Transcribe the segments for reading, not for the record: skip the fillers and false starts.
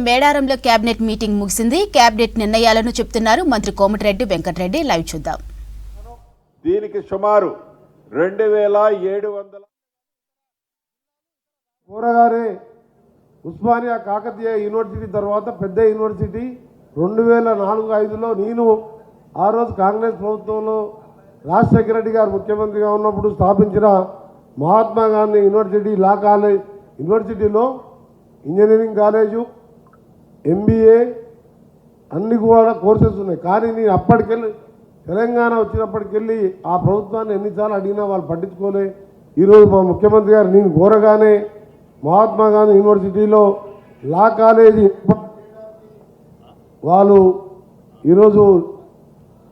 మేడారంలో cabinet meeting ముగిసింది. Cabinet నిర్ణయాలను చెప్తున్నారు మంత్రి కోమటిరెడ్డి వెంకటరెడ్డి. లైవ్ చూద్దాం. దీనికి సుమారు 2700 కోరగారే ఉస్మానియా కాకతీయ యూనివర్సిటీ తర్వాత పెద్ద యూనివర్సిటీ 2004-05లో నేను ఆ రోజు కాంగ్రెస్ ప్రభుత్వంలో రాజశేఖర రెడ్డి గారు ముఖ్యమంత్రిగా ఉన్నప్పుడు స్థాపించిన Mahatma Gandhi university law college యూనివర్సిటీలో ఇంజనీరింగ్ కాలేజు MBA అన్ని కూడా కోర్సెస్ ఉన్నాయి. కానీ నేను అప్పటికెళ్ళి తెలంగాణ వచ్చినప్పటికెళ్ళి ఆ ప్రభుత్వాన్ని ఎన్నిసార్లు అడిగినా వాళ్ళు పట్టించుకోలే. ఈరోజు మా ముఖ్యమంత్రి గారు నేను కోరగానే మహాత్మా గాంధీ యూనివర్సిటీలో లా కాలేజీ వాళ్ళు ఈరోజు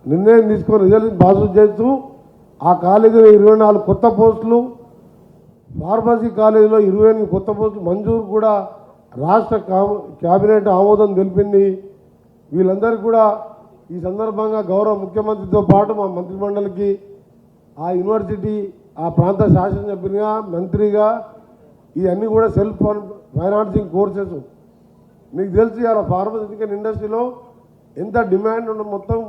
నిర్ణయం తీసుకొని రిజల్ట్ పాస్ చేస్తూ ఆ కాలేజీలో 24 కొత్త పోస్టులు, ఫార్మసీ కాలేజీలో 28 కొత్త పోస్టులు మంజూరు కూడా రాష్ట్ర క్యాబినెట్ ఆమోదం తెలిపింది. వీళ్ళందరికీ కూడా ఈ సందర్భంగా గౌరవ ముఖ్యమంత్రితో పాటు మా మంత్రిమండలికి ఆ యూనివర్సిటీ ఆ ప్రాంత శాసనసభ్యునిగా మంత్రిగా ఇవన్నీ కూడా సెల్ఫ్ ఫైనాన్సింగ్ కోర్సెస్. మీకు తెలిసి అలా ఫార్మస్యూటికల్ ఇండస్ట్రీలో ఎంత డిమాండ్ ఉన్న మొత్తం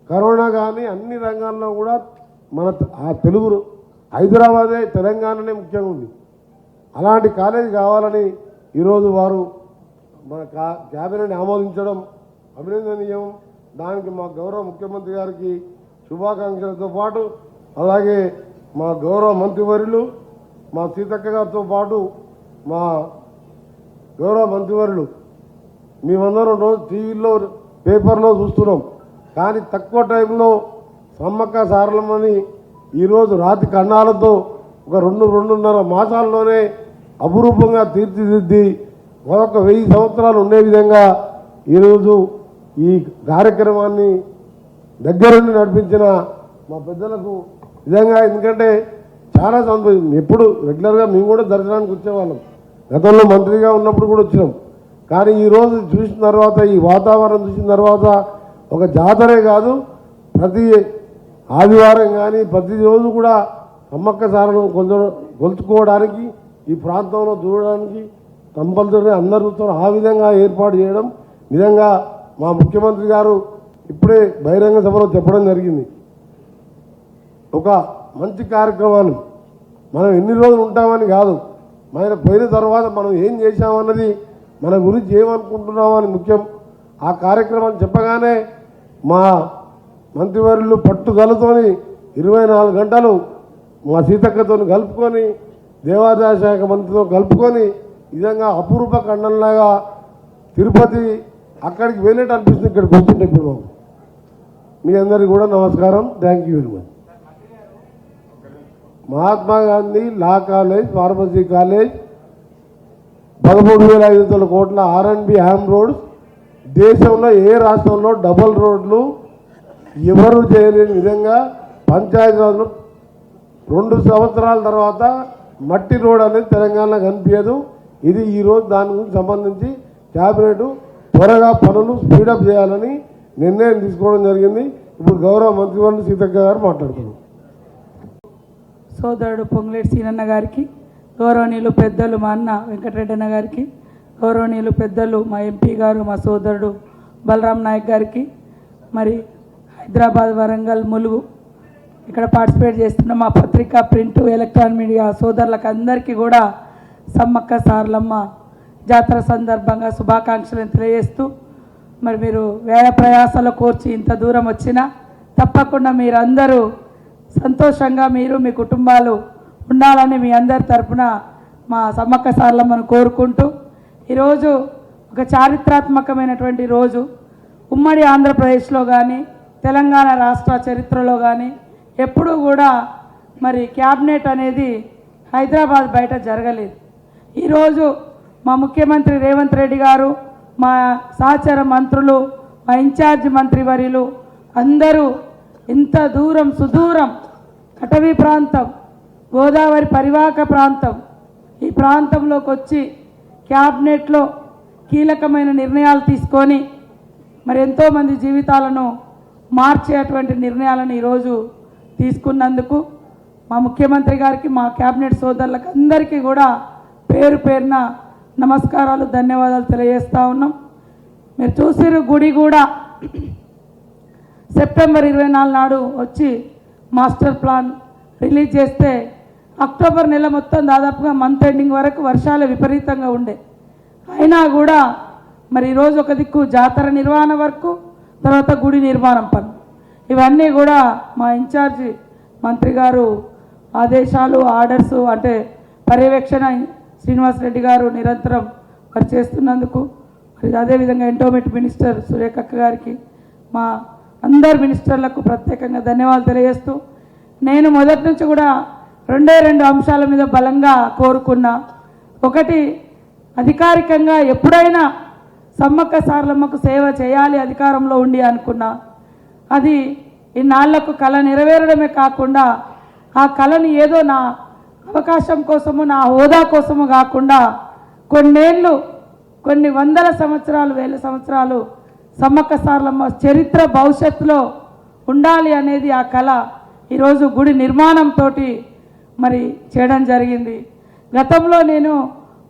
కరోనా కానీ అన్ని రంగాల్లో కూడా మన ఆ తెలుగు హైదరాబాదే తెలంగాణనే ముఖ్యంగా ఉంది. అలాంటి కాలేజీ కావాలని ఈరోజు వారు మన క్యాబినెట్ ఆమోదించడం అభినందనీయం. దానికి మా గౌరవ ముఖ్యమంత్రి గారికి శుభాకాంక్షలతో పాటు అలాగే మా గౌరవ మంత్రివర్యులు మా సీతక్క గారితో పాటు మా గౌరవ మంత్రివర్యులు మేమందరం రోజు టీవీలో పేపర్లో చూస్తున్నాం. కానీ తక్కువ టైంలో సమ్మక్క సారలమ్మని ఈరోజు రాతి కన్నాలతో ఒక 2-2.5 మాసాల్లోనే అపురూపంగా తీర్చిదిద్ది మరొక 1000 సంవత్సరాలు ఉండే విధంగా ఈరోజు ఈ కార్యక్రమాన్ని దగ్గరుండి నడిపించిన మా పెద్దలకు నిజంగా, ఎందుకంటే చాలా సంతోషం. ఎప్పుడు రెగ్యులర్గా మేము కూడా దర్శనానికి వచ్చేవాళ్ళం, గతంలో మంత్రిగా ఉన్నప్పుడు కూడా వచ్చినాం. కానీ ఈరోజు చూసిన తర్వాత ఈ వాతావరణం చూసిన తర్వాత ఒక జాతరే కాదు, ప్రతి ఆదివారం కానీ ప్రతిరోజు కూడా సమ్మక్క సారను కొలుచుకోవడానికి ఈ ప్రాంతంలో చూడడానికి కంపల్సరీ అందరూ ఆ విధంగా ఏర్పాటు చేయడం నిజంగా మా ముఖ్యమంత్రి గారు ఇప్పుడే బహిరంగ సభలో చెప్పడం జరిగింది. ఒక మంచి కార్యక్రమాన్ని మనం ఎన్ని రోజులు ఉంటామని కాదు, మన పోయిన తర్వాత మనం ఏం చేశామన్నది, మన గురించి ఏమనుకుంటున్నామని ముఖ్యం. ఆ కార్యక్రమాన్ని చెప్పగానే మా మంత్రివర్యులు పట్టుదలతోని 24 గంటలు మా సీతక్కతో కలుపుకొని దేవాదాయ శాఖ మంత్రితో కలుపుకొని నిజంగా అపూర్వ ఖండంలాగా తిరుపతి అక్కడికి వెళ్ళేట అనిపిస్తుంది. ఇక్కడికి వస్తుంటే ఇప్పుడు మీ అందరికీ కూడా నమస్కారం. Thank you very much. Mahatma Gandhi law college, pharmacy college, 13,500 కోట్ల R&B హ్యామ్ రోడ్స్, దేశంలో ఏ రాష్ట్రంలో డబల్ రోడ్లు ఎవరు చేయలేని విధంగా పంచాయతీరాజ్లో 2 సంవత్సరాల తర్వాత మట్టి రోడ్ అనేది తెలంగాణలో కనిపించదు. ఇది ఈరోజు దాని గురించి సంబంధించి క్యాబినెట్ త్వరగా పనులు స్పీడప్ చేయాలని నిర్ణయం తీసుకోవడం జరిగింది. ఇప్పుడు గౌరవ మంత్రివర్యులు సీతక్క గారు మాట్లాడుతున్నారు. సోదరుడు పొంగులేటి సీనన్న గారికి, గౌరవనీయులు పెద్దలు మా అన్న వెంకటరెడ్డి అన్న గారికి, గౌరవనీయులు పెద్దలు మా MP గారు మా సోదరుడు బలరాం నాయక్ గారికి, మరి హైదరాబాద్, వరంగల్, ములుగు ఇక్కడ పార్టిసిపేట్ చేస్తున్న మా పత్రికా, ప్రింట్, ఎలక్ట్రానిక్ మీడియా సోదరులకు అందరికీ కూడా సమ్మక్క సారలమ్మ జాతర సందర్భంగా శుభాకాంక్షలను తెలియజేస్తూ, మరి మీరు వ్యయ ప్రయాసాల కోర్చి ఇంత దూరం వచ్చినా తప్పకుండా మీరందరూ సంతోషంగా మీరు మీ కుటుంబాలు ఉండాలని మీ అందరి తరఫున మా సమ్మక్క సారలమ్మను కోరుకుంటూ, ఈరోజు ఒక చారిత్రాత్మకమైనటువంటి రోజు. ఉమ్మడి ఆంధ్రప్రదేశ్లో కానీ తెలంగాణ రాష్ట్ర చరిత్రలో కానీ ఎప్పుడూ కూడా మరి క్యాబినెట్ అనేది హైదరాబాద్ బయట జరగలేదు. ఈరోజు మా ముఖ్యమంత్రి రేవంత్ రెడ్డి గారు, మా సహచర మంత్రులు, మా ఇన్ఛార్జ్ మంత్రివర్యులు అందరూ ఇంత దూరం సుదూరం అటవీ ప్రాంతం, గోదావరి పరివాహక ప్రాంతం, ఈ ప్రాంతంలోకి వచ్చి క్యాబినెట్లో కీలకమైన నిర్ణయాలు తీసుకొని మరి ఎంతోమంది జీవితాలను మార్చేటువంటి నిర్ణయాలను ఈరోజు తీసుకున్నందుకు మా ముఖ్యమంత్రి గారికి, మా క్యాబినెట్ సోదరులకు అందరికీ కూడా పేరు పేరున నమస్కారాలు, ధన్యవాదాలు తెలియజేస్తూ ఉన్నాం. మీరు చూసిరు గుడి కూడా సెప్టెంబర్ 24 నాడు వచ్చి మాస్టర్ ప్లాన్ రిలీజ్ చేస్తే అక్టోబర్ నెల మొత్తం దాదాపుగా మంత్ ఎండింగ్ వరకు వర్షాలు విపరీతంగా ఉండే. అయినా కూడా మరి ఈరోజు ఒక దిక్కు జాతర నిర్వహణ వరకు, తర్వాత గుడి నిర్మాణం పని, ఇవన్నీ కూడా మా ఇన్ఛార్జి మంత్రి గారు ఆదేశాలు, ఆర్డర్స్ అంటే పర్యవేక్షణ శ్రీనివాసరెడ్డి గారు నిరంతరం మరి చేస్తున్నందుకు, మరి అదేవిధంగా ఎండోమెంట్ మినిస్టర్ సురేఖక్క గారికి, మా అందరు మినిస్టర్లకు ప్రత్యేకంగా ధన్యవాదాలు తెలియజేస్తూ, నేను మొదటి నుంచి కూడా రెండు అంశాల మీద బలంగా కోరుకున్నా. ఒకటి, అధికారికంగా ఎప్పుడైనా సమ్మక్క సారలమ్మకు సేవ చేయాలి అధికారంలో ఉండి అనుకున్నా. అది ఇన్నాళ్లకు కళ నెరవేరడమే కాకుండా ఆ కళని ఏదో నా అవకాశం కోసము, నా హోదా కోసము కాకుండా కొన్నేళ్ళు, కొన్ని వందల సంవత్సరాలు, వేల సంవత్సరాలు సమ్మక్క సారలమ్మ చరిత్ర భవిష్యత్తులో ఉండాలి అనేది ఆ కళ ఈరోజు గుడి నిర్మాణంతో మరి చేయడం జరిగింది. గతంలో నేను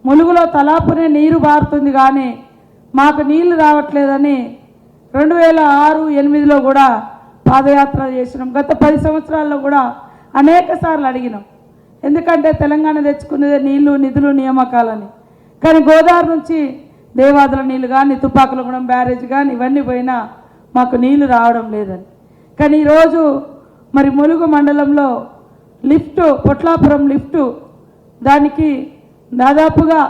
ములుగులో తలాపునే నీరు బారుతుంది కానీ మాకు నీళ్లు రావట్లేదని 2006-08లో కూడా పాదయాత్ర చేసినాం. గత 10 సంవత్సరాల్లో కూడా అనేక సార్లు అడిగినాం. ఎందుకంటే తెలంగాణ తెచ్చుకునేదే నీళ్లు, నిధులు, నియామకాలని. కానీ గోదావరి నుంచి దేవాదుల నీళ్లు కానీ, తుపాకులగూడెం బ్యారేజ్ కానీ ఇవన్నీ పోయినా మాకు నీళ్లు రావడం లేదని. కానీ ఈరోజు మరి ములుగు మండలంలో లిఫ్టు, పొట్లాపురం లిఫ్టు, దానికి దాదాపుగా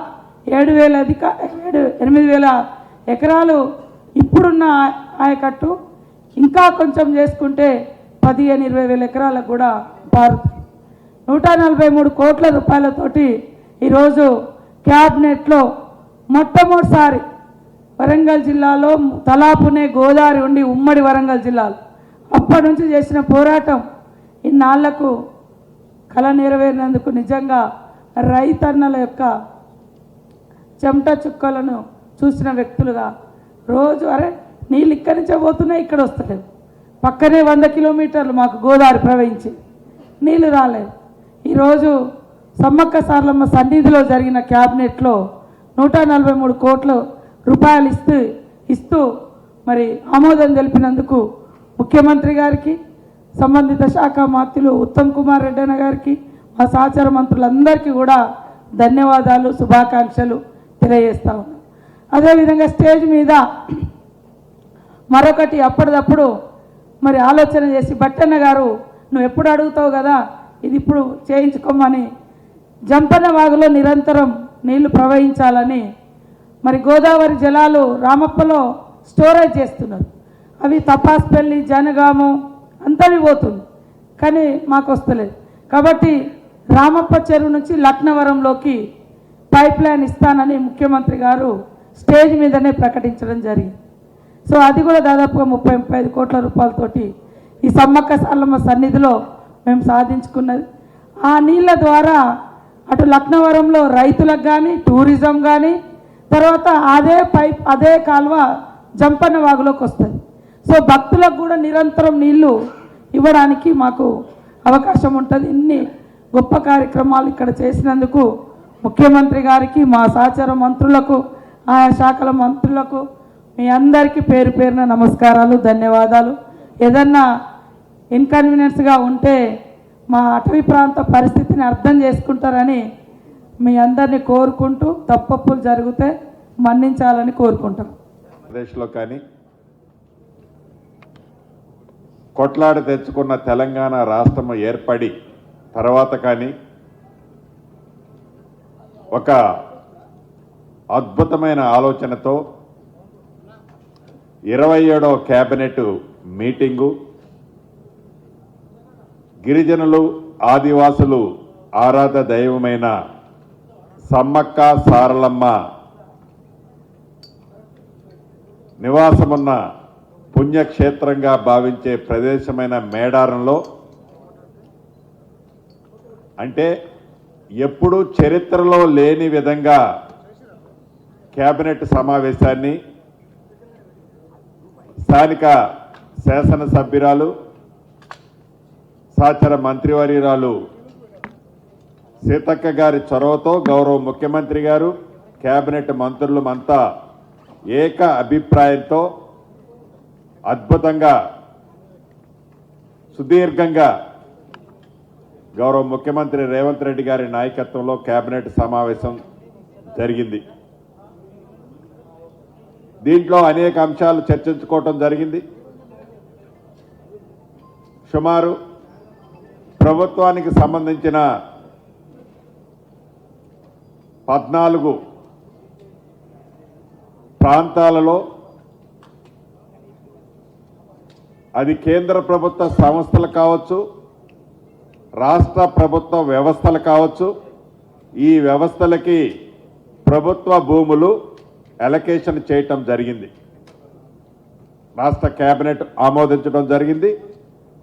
8,000 ఎకరాలు ఇప్పుడున్న ఆయకట్టు, ఇంకా కొంచెం చేసుకుంటే 15,000-20,000 ఎకరాలకు కూడా పారుతుంది. 143 కోట్ల రూపాయలతోటి ఈరోజు క్యాబినెట్లో మొట్టమొదటిసారి వరంగల్ జిల్లాలో తలాపునే గోదావరి ఉండి ఉమ్మడి వరంగల్ జిల్లాలో అప్పటి నుంచి చేసిన పోరాటం ఇన్నాళ్లకు కళ నెరవేరినందుకు నిజంగా రైతన్నల యొక్క చెమట చుక్కలను చూసిన వ్యక్తులుగా రోజు అరే నీళ్ళు ఇక్కడి నుంచే పోతున్నాయి, ఇక్కడ వస్తలేవు, పక్కనే 100 కిలోమీటర్లు మాకు గోదావరి ప్రవహించి నీళ్ళు రాలేదు. ఈరోజు సమ్మక్క సారలమ్మ సన్నిధిలో జరిగిన క్యాబినెట్లో 143 కోట్ల రూపాయలు ఇస్తూ మరి ఆమోదం తెలిపినందుకు ముఖ్యమంత్రి గారికి, సంబంధిత శాఖ మంత్రులు ఉత్తమ్ కుమార్ రెడ్డి అన్న గారికి, మా సహచర మంత్రులందరికీ కూడా ధన్యవాదాలు, శుభాకాంక్షలు తెలియజేస్తా ఉన్నాను. అదేవిధంగా స్టేజ్ మీద మరొకటి అప్పటిదప్పుడు మరి ఆలోచన చేసి, బట్టన్న గారు నువ్వు ఎప్పుడు అడుగుతావు కదా ఇది ఇప్పుడు చేయించుకోమని, జంపన్న వాగులో నిరంతరం నీళ్లు ప్రవహించాలని మరి గోదావరి జలాలు రామప్పలో స్టోరేజ్ చేస్తున్నారు. అవి తపాస్పల్లి, జనగాము అంతవి పోతుంది, కానీ మాకు వస్తలేదు. కాబట్టి రామప్ప చెరువు నుంచి లక్నవరంలోకి పైప్ లైన్ ఇస్తానని ముఖ్యమంత్రి గారు స్టేజ్ మీదనే ప్రకటించడం జరిగింది. సో అది కూడా దాదాపుగా 30-35 కోట్ల రూపాయలతోటి ఈ సమ్మక్క సారలమ్మ సన్నిధిలో మేము సాధించుకున్నది. ఆ నీళ్ళ ద్వారా అటు లక్నవరంలో రైతులకు కానీ, టూరిజం కానీ, తర్వాత అదే కాలువ జంపన్న వాగులోకి వస్తుంది. సో భక్తులకు కూడా నిరంతరం నీళ్లు ఇవ్వడానికి మాకు అవకాశం ఉంటుంది. ఇన్ని గొప్ప కార్యక్రమాలు ఇక్కడ చేసినందుకు ముఖ్యమంత్రి గారికి, మా సహచర మంత్రులకు, ఆయా శాఖల మంత్రులకు మీ అందరికీ పేరు పేరున నమస్కారాలు, ధన్యవాదాలు. ఏదన్నా ఇన్కన్వీనియన్స్గా ఉంటే మా అటవీ ప్రాంత పరిస్థితిని అర్థం చేసుకుంటారని మీ అందరినీ కోరుకుంటూ, తప్పప్పులు జరిగితే మన్నించాలని కోరుకుంటాం. ఆంధ్రప్రదేశ్లో కానీ కొట్లాడి తెచ్చుకున్న తెలంగాణ రాష్ట్రం ఏర్పడి తర్వాత కానీ ఒక అద్భుతమైన ఆలోచనతో 27వ కేబినెట్ మీటింగు, గిరిజనులు, ఆదివాసులు ఆరాధ దైవమైన సమ్మక్క సారలమ్మ నివాసమున్న పుణ్యక్షేత్రంగా భావించే ప్రదేశమైన మేడారంలో, అంటే ఎప్పుడూ చరిత్రలో లేని విధంగా కేబినెట్ సమావేశాన్ని స్థానిక శాసనసభ్యురాలు, సహచర మంత్రివర్యురాలు సీతక్క గారి చొరవతో గౌరవ ముఖ్యమంత్రి గారు, కేబినెట్ మంత్రులమంతా ఏక అభిప్రాయంతో అద్భుతంగా సుదీర్ఘంగా గౌరవ ముఖ్యమంత్రి రేవంత్ రెడ్డి గారి నాయకత్వంలో కేబినెట్ సమావేశం జరిగింది. దీంట్లో అనేక అంశాలు చర్చించుకోవటం జరిగింది. సుమారు ప్రభుత్వానికి సంబంధించిన 14 ప్రాంతాలలో అది కేంద్ర ప్రభుత్వ సంస్థలు కావచ్చు, రాష్ట్ర ప్రభుత్వ వ్యవస్థలు కావచ్చు, ఈ వ్యవస్థలకి ప్రభుత్వ భూములు అలొకేషన్ చేయటం జరిగింది. రాష్ట్ర కేబినెట్ ఆమోదించడం జరిగింది.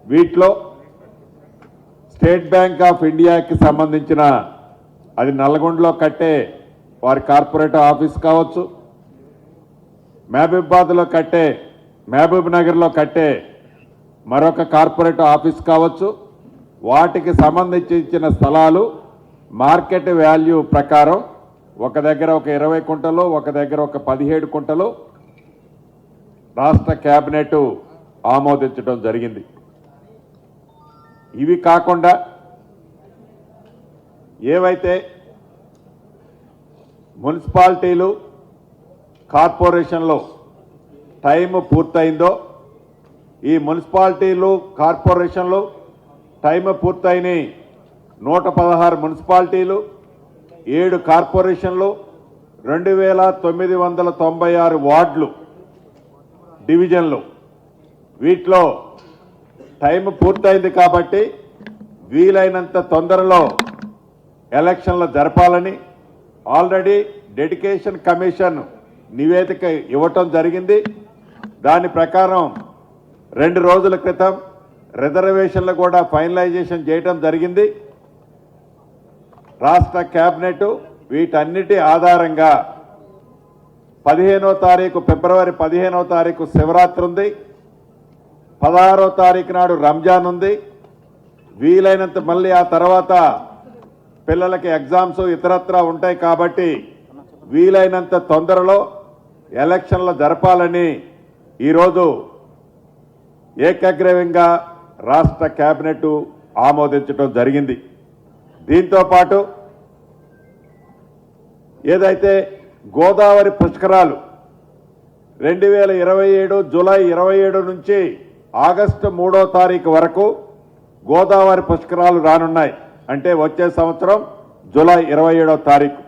వీటిలో స్టేట్ బ్యాంక్ ఆఫ్ ఇండియాకి సంబంధించిన అది నల్గొండలో కట్టే వారి కార్పొరేటర్ ఆఫీస్ కావచ్చు, మహబూబాబాద్లో కట్టే మహబూబ్ నగర్లో కట్టే మరొక కార్పొరేటర్ ఆఫీస్ కావచ్చు, వాటికి సంబంధించిన స్థలాలు మార్కెట్ వాల్యూ ప్రకారం ఒక దగ్గర ఒక 20 కుంటలు, ఒక దగ్గర ఒక 17 కుంటలు రాష్ట్ర కేబినెట్ ఆమోదించడం జరిగింది. ఇవి కాకుండా ఏవైతే మున్సిపాలిటీలు కార్పొరేషన్లో టైం పూర్తయిందో, ఈ మున్సిపాలిటీలు కార్పొరేషన్లు టైం పూర్తయిన 116 మున్సిపాలిటీలు, 7 కార్పొరేషన్లు, 2996 వార్డులు డివిజన్లు, వీటిలో టైం పూర్తయింది కాబట్టి వీలైనంత తొందరలో ఎలక్షన్లు జరపాలని ఆల్రెడీ డెడికేషన్ కమిషన్ నివేదిక ఇవ్వటం జరిగింది. దాని ప్రకారం 2 రోజుల క్రితం రిజర్వేషన్లు కూడా ఫైనలైజేషన్ చేయటం జరిగింది. రాష్ట్ర కేబినెట్ వీటన్నిటి ఆధారంగా 15వ తారీఖు ఫిబ్రవరి 15వ తారీఖు శివరాత్రి ఉంది, 16వ తారీఖు నాడు రంజాన్ ఉంది. వీలైనంత మళ్ళీ ఆ తర్వాత పిల్లలకి ఎగ్జామ్స్ ఇతరత్రా ఉంటాయి కాబట్టి వీలైనంత తొందరలో ఎలక్షన్లు జరపాలని ఈరోజు ఏకగ్రీవంగా రాష్ట్ర కేబినెట్ ఆమోదించడం జరిగింది. దీంతో పాటు ఏదైతే గోదావరి పుష్కరాలు 2027 జూలై 27 నుంచి ఆగస్టు 3వ తారీఖు వరకు గోదావరి పుష్కరాలు రానున్నాయి. అంటే వచ్చే సంవత్సరం జూలై 27వ తారీఖు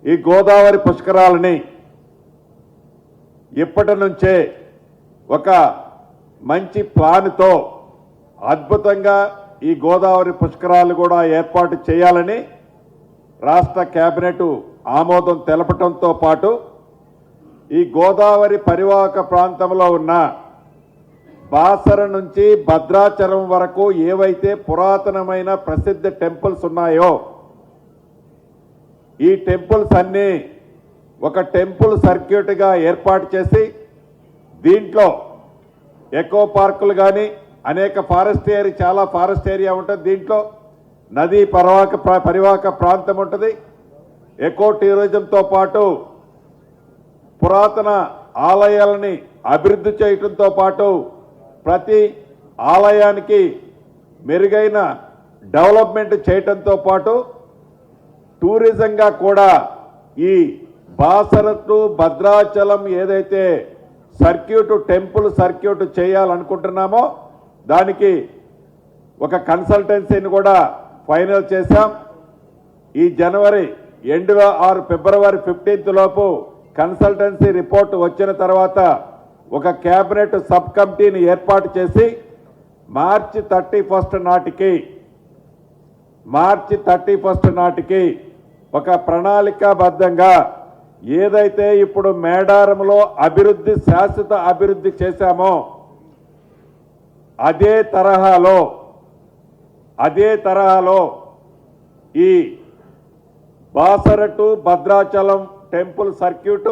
ఈ గోదావరి పుష్కరాలని ఇప్పటి నుంచే ఒక మంచి ప్లాన్తో అద్భుతంగా ఈ గోదావరి పుష్కరాలు కూడా ఏర్పాటు చేయాలని రాష్ట్ర కేబినెట్ ఆమోదం తెలపడంతో పాటు ఈ గోదావరి పరివాహక ప్రాంతంలో ఉన్న బాసర నుంచి భద్రాచలం వరకు ఏవైతే పురాతనమైన ప్రసిద్ధ టెంపుల్స్ ఉన్నాయో ఈ టెంపుల్స్ అన్నీ ఒక టెంపుల్ సర్క్యూట్గా ఏర్పాటు చేసి దీంట్లో ఎకో పార్కులు కానీ అనేక ఫారెస్ట్ ఏరియా చాలా ఫారెస్ట్ ఏరియా ఉంటుంది. దీంట్లో నదీ పరివాహక ప్రాంతం ఉంటుంది. ఎకో టూరిజంతో పాటు పురాతన ఆలయాలని అభివృద్ధి చేయడంతో పాటు ప్రతి ఆలయానికి మెరుగైన డెవలప్మెంట్ చేయడంతో పాటు టూరిజంగా కూడా ఈ బాసర టు భద్రాచలం ఏదైతే సర్క్యూట్ టెంపుల్ సర్క్యూట్ చేయాలనుకుంటున్నామో దానికి ఒక కన్సల్టెన్సీని కూడా ఫైనల్ చేశాం. ఈ జనవరి ఎండ్ ఆర్ ఫిబ్రవరి 15th లోపు కన్సల్టెన్సీ రిపోర్ట్ వచ్చిన తర్వాత ఒక కేబినెట్ సబ్ కమిటీని ఏర్పాటు చేసి మార్చి 31st నాటికి ఒక ప్రణాళికాబద్ధంగా ఏదైతే ఇప్పుడు మేడారంలో అభివృద్ధి శాశ్వత అభివృద్ధి చేశామో అదే తరహాలో ఈ Basara to Bhadrachalam temple circuit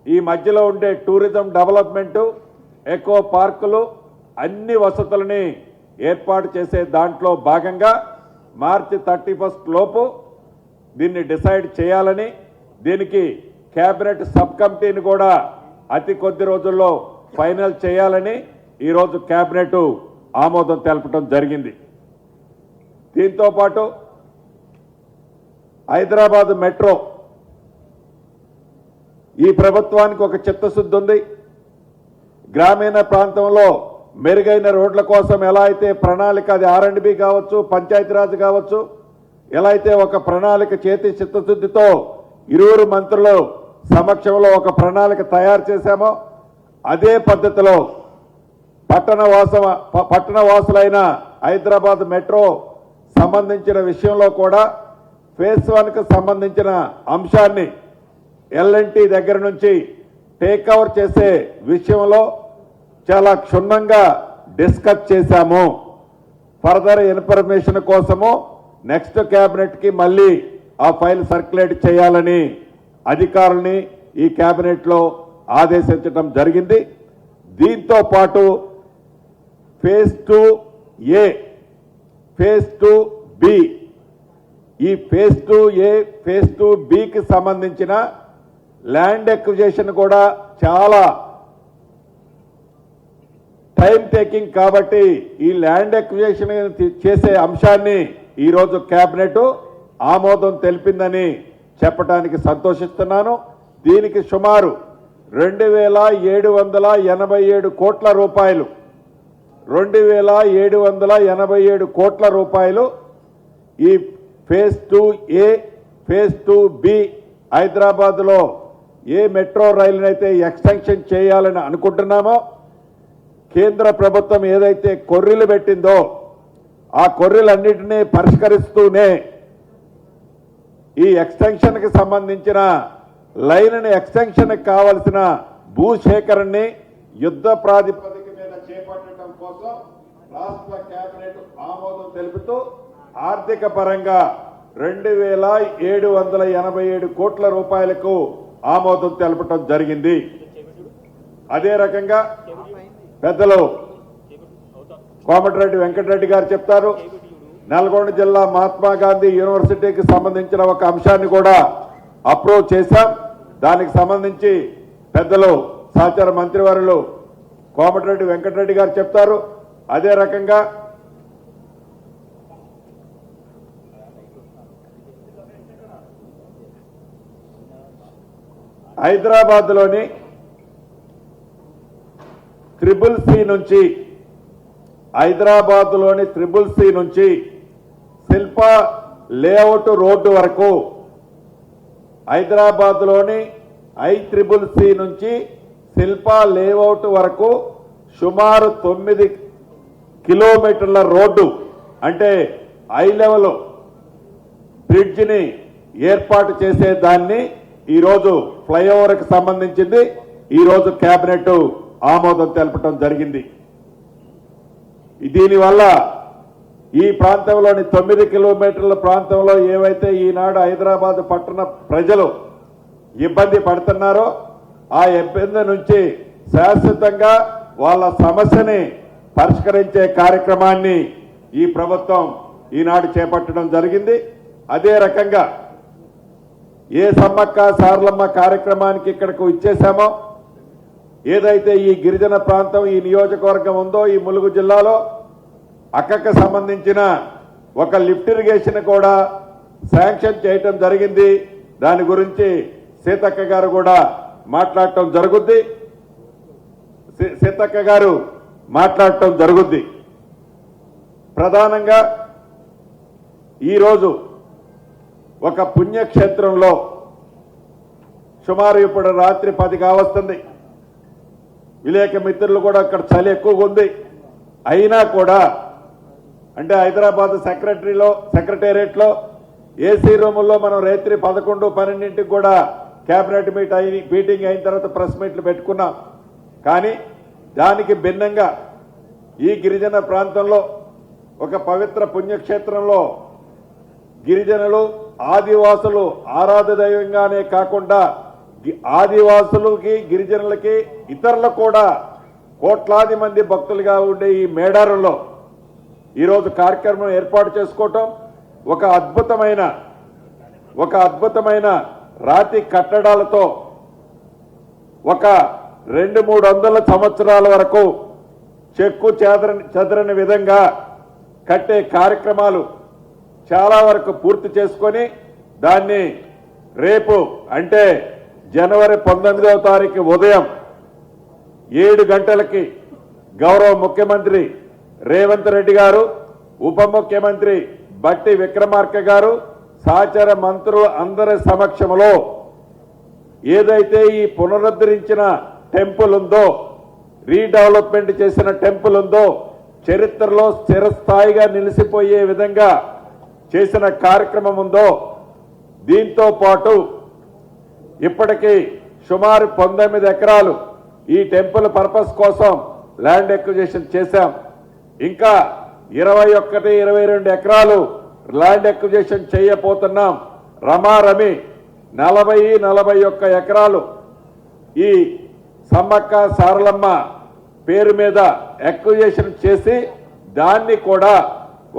ఈ మధ్యలో ఉండే టూరిజం డెవలప్మెంట్ ఎకో పార్కులు అన్ని వసతులని ఏర్పాటు చేసే దాంట్లో భాగంగా మార్చి 31st లోపు దీన్ని డిసైడ్ చేయాలని దీనికి కేబినెట్ సబ్ కమిటీని కూడా అతి కొద్ది రోజుల్లో ఫైనల్ చేయాలని ఈరోజు కేబినెట్ ఆమోదం తెలపడం జరిగింది. దీంతో పాటు హైదరాబాద్ మెట్రో ఈ ప్రభుత్వానికి ఒక చిత్తశుద్ధి ఉంది. గ్రామీణ ప్రాంతంలో మెరుగైన రోడ్ల కోసం ఎలా అయితే ప్రణాళిక, అది R&B కావచ్చు, పంచాయతీరాజ్ కావచ్చు, ఎలా అయితే ఒక ప్రణాళిక చేతి చిత్తశుద్ధితో ఇరువురు మంత్రులు సమక్షంలో ఒక ప్రణాళిక తయారు చేశామో అదే పద్ధతిలో పట్టణవాసులైన హైదరాబాద్ మెట్రో సంబంధించిన విషయంలో కూడా ఫేజ్ 1కు సంబంధించిన అంశాన్ని L&T దగ్గర నుంచి టేక్ ఓవర్ చేసే విషయంలో చాలా క్షుణ్ణంగా డిస్కస్ చేశాము. ఫర్దర్ ఇన్ఫర్మేషన్ కోసము నెక్స్ట్ కేబినెట్కి మళ్ళీ ఆ ఫైల్ సర్క్యులేట్ చేయాలని అధికారుల్ని ఈ కేబినెట్లో ఆదేశించడం జరిగింది. దీంతో పాటు ఫేజ్ 2A, ఫేజ్ 2B, ఈ ఫేజ్ 2A, ఫేజ్ 2Bకి సంబంధించిన ల్యాండ్ ఎక్విజిషన్ కూడా చాలా టైం టేకింగ్ కాబట్టి ఈ ల్యాండ్ ఎక్విజిషన్ చేసే అంశాన్ని ఈరోజు కేబినెట్ ఆమోదం తెలిపిందని చెప్పడానికి సంతోషిస్తున్నాను. దీనికి సుమారు 2,787 కోట్ల రూపాయలు 2,787 కోట్ల రూపాయలు ఈ ఫేజ్ 2A, ఫేజ్ 2B హైదరాబాద్లో ఏ మెట్రో రైలునైతే ఎక్స్టెన్షన్ చేయాలని అనుకుంటున్నామో కేంద్ర ప్రభుత్వం ఏదైతే కొర్రీలు పెట్టిందో ఆ కొర్రీలన్నింటినీ పరిష్కరిస్తూనే ఈ ఎక్స్టెన్షన్కి సంబంధించిన లైన్ ఎక్స్టెన్షన్కి కావలసిన భూసేకరణని యుద్ధ ప్రాతిపదిక మీద చేపట్టడం కోసం రాష్ట్ర కేబినెట్ ఆమోదం తెలుపుతూ ఆర్థిక పరంగా 2,787 కోట్ల రూపాయలకు ఆమోదం తెలపడం జరిగింది. అదే రకంగా పెద్దలు కోమటిరెడ్డి వెంకటరెడ్డి గారు చెప్తారు. నల్గొండ జిల్లా మహాత్మా గాంధీ యూనివర్సిటీకి సంబంధించిన ఒక అంశాన్ని కూడా అప్రూవ్ చేశాం. దానికి సంబంధించి పెద్దలు సహచార మంత్రివర్యులు కోమటిరెడ్డి వెంకటరెడ్డి గారు చెప్తారు. అదే రకంగా హైదరాబాద్లోని ట్రిపుల్ సి నుంచి శిల్పా లేఅవుట్ రోడ్డు వరకు హైదరాబాద్లోని ICCC నుంచి శిల్పా లేఅవుట్ వరకు సుమారు 9 కిలోమీటర్ల రోడ్డు అంటే హై లెవెల్ బ్రిడ్జిని ఏర్పాటు చేసే దాన్ని ఈరోజు ఫ్లైఓవర్కి సంబంధించింది ఈరోజు కేబినెట్ ఆమోదం తెలపడం జరిగింది. దీనివల్ల ఈ ప్రాంతంలోని 9 కిలోమీటర్ల ప్రాంతంలో ఏవైతే ఈనాడు హైదరాబాద్ పట్టణ ప్రజలు ఇబ్బంది పడుతున్నారో ఆ ఇబ్బంది నుంచి శాశ్వతంగా వాళ్ళ సమస్యని పరిష్కరించే కార్యక్రమాన్ని ఈ ప్రభుత్వం ఈనాడు చేపట్టడం జరిగింది. అదే రకంగా ఏ సమ్మక్క సారలమ్మ కార్యక్రమానికి ఇక్కడికి ఇచ్చేశామో ఏదైతే ఈ గిరిజన ప్రాంతం ఈ నియోజకవర్గం ఉందో ఈ ములుగు జిల్లాలో అక్కకు సంబంధించిన ఒక లిఫ్ట్ ఇరిగేషన్ కూడా శాంక్షన్ చేయటం జరిగింది. దాని గురించి సీతక్క గారు కూడా మాట్లాడటం జరుగుద్ది. ప్రధానంగా ఈరోజు ఒక పుణ్యక్షేత్రంలో సుమారు ఇప్పుడు రాత్రి 10 కావస్తుంది. విలేక మిత్రులు కూడా అక్కడ చలి ఎక్కువగా ఉంది. అయినా కూడా అంటే హైదరాబాద్ సెక్రటేరియట్లో ఏసీ రూముల్లో మనం రాత్రి 11, 12ంటికి కూడా కేబినెట్ మీటింగ్ అయిన తర్వాత ప్రెస్ మీట్లు పెట్టుకున్నాం. కానీ దానికి భిన్నంగా ఈ గిరిజన ప్రాంతంలో ఒక పవిత్ర పుణ్యక్షేత్రంలో గిరిజనులు ఆదివాసులు ఆరాధ దైవంగానే కాకుండా ఆదివాసులకి గిరిజనులకి ఇతరులకు కూడా కోట్లాది మంది భక్తులుగా ఉండే ఈ మేడారంలో ఈరోజు కార్యక్రమం ఏర్పాటు చేసుకోవటం ఒక అద్భుతమైన రాతి కట్టడాలతో ఒక 200-300 సంవత్సరాల వరకు చెక్కు చెదరని విధంగా కట్టే కార్యక్రమాలు చాలా వరకు పూర్తి చేసుకొని దాన్ని రేపు అంటే జనవరి 19వ తారీఖు ఉదయం 7 గంటలకి గౌరవ ముఖ్యమంత్రి రేవంత్ రెడ్డి గారు, ఉప ముఖ్యమంత్రి బట్టి విక్రమార్క గారు, సహచర మంత్రులు అందరి సమక్షంలో ఏదైతే ఈ పునరుద్ధరించిన టెంపుల్ ఉందో, రీడెవలప్మెంట్ చేసిన టెంపుల్ ఉందో, చరిత్రలో స్థిరస్థాయిగా నిలిచిపోయే విధంగా చేసిన కార్యక్రమం ఉందో, దీంతో పాటు ఇప్పటికీ సుమారు 19 ఎకరాలు ఈ టెంపుల్ పర్పస్ కోసం ల్యాండ్ ఎక్విజిషన్ చేశాం. ఇంకా 21-22 ఎకరాలు ల్యాండ్ ఎక్విజిషన్ చేయబోతున్నాం. రమారమి 40-41 ఎకరాలు ఈ సమ్మక్క సారలమ్మ పేరు మీద ఎక్విజిషన్ చేసి దాన్ని కూడా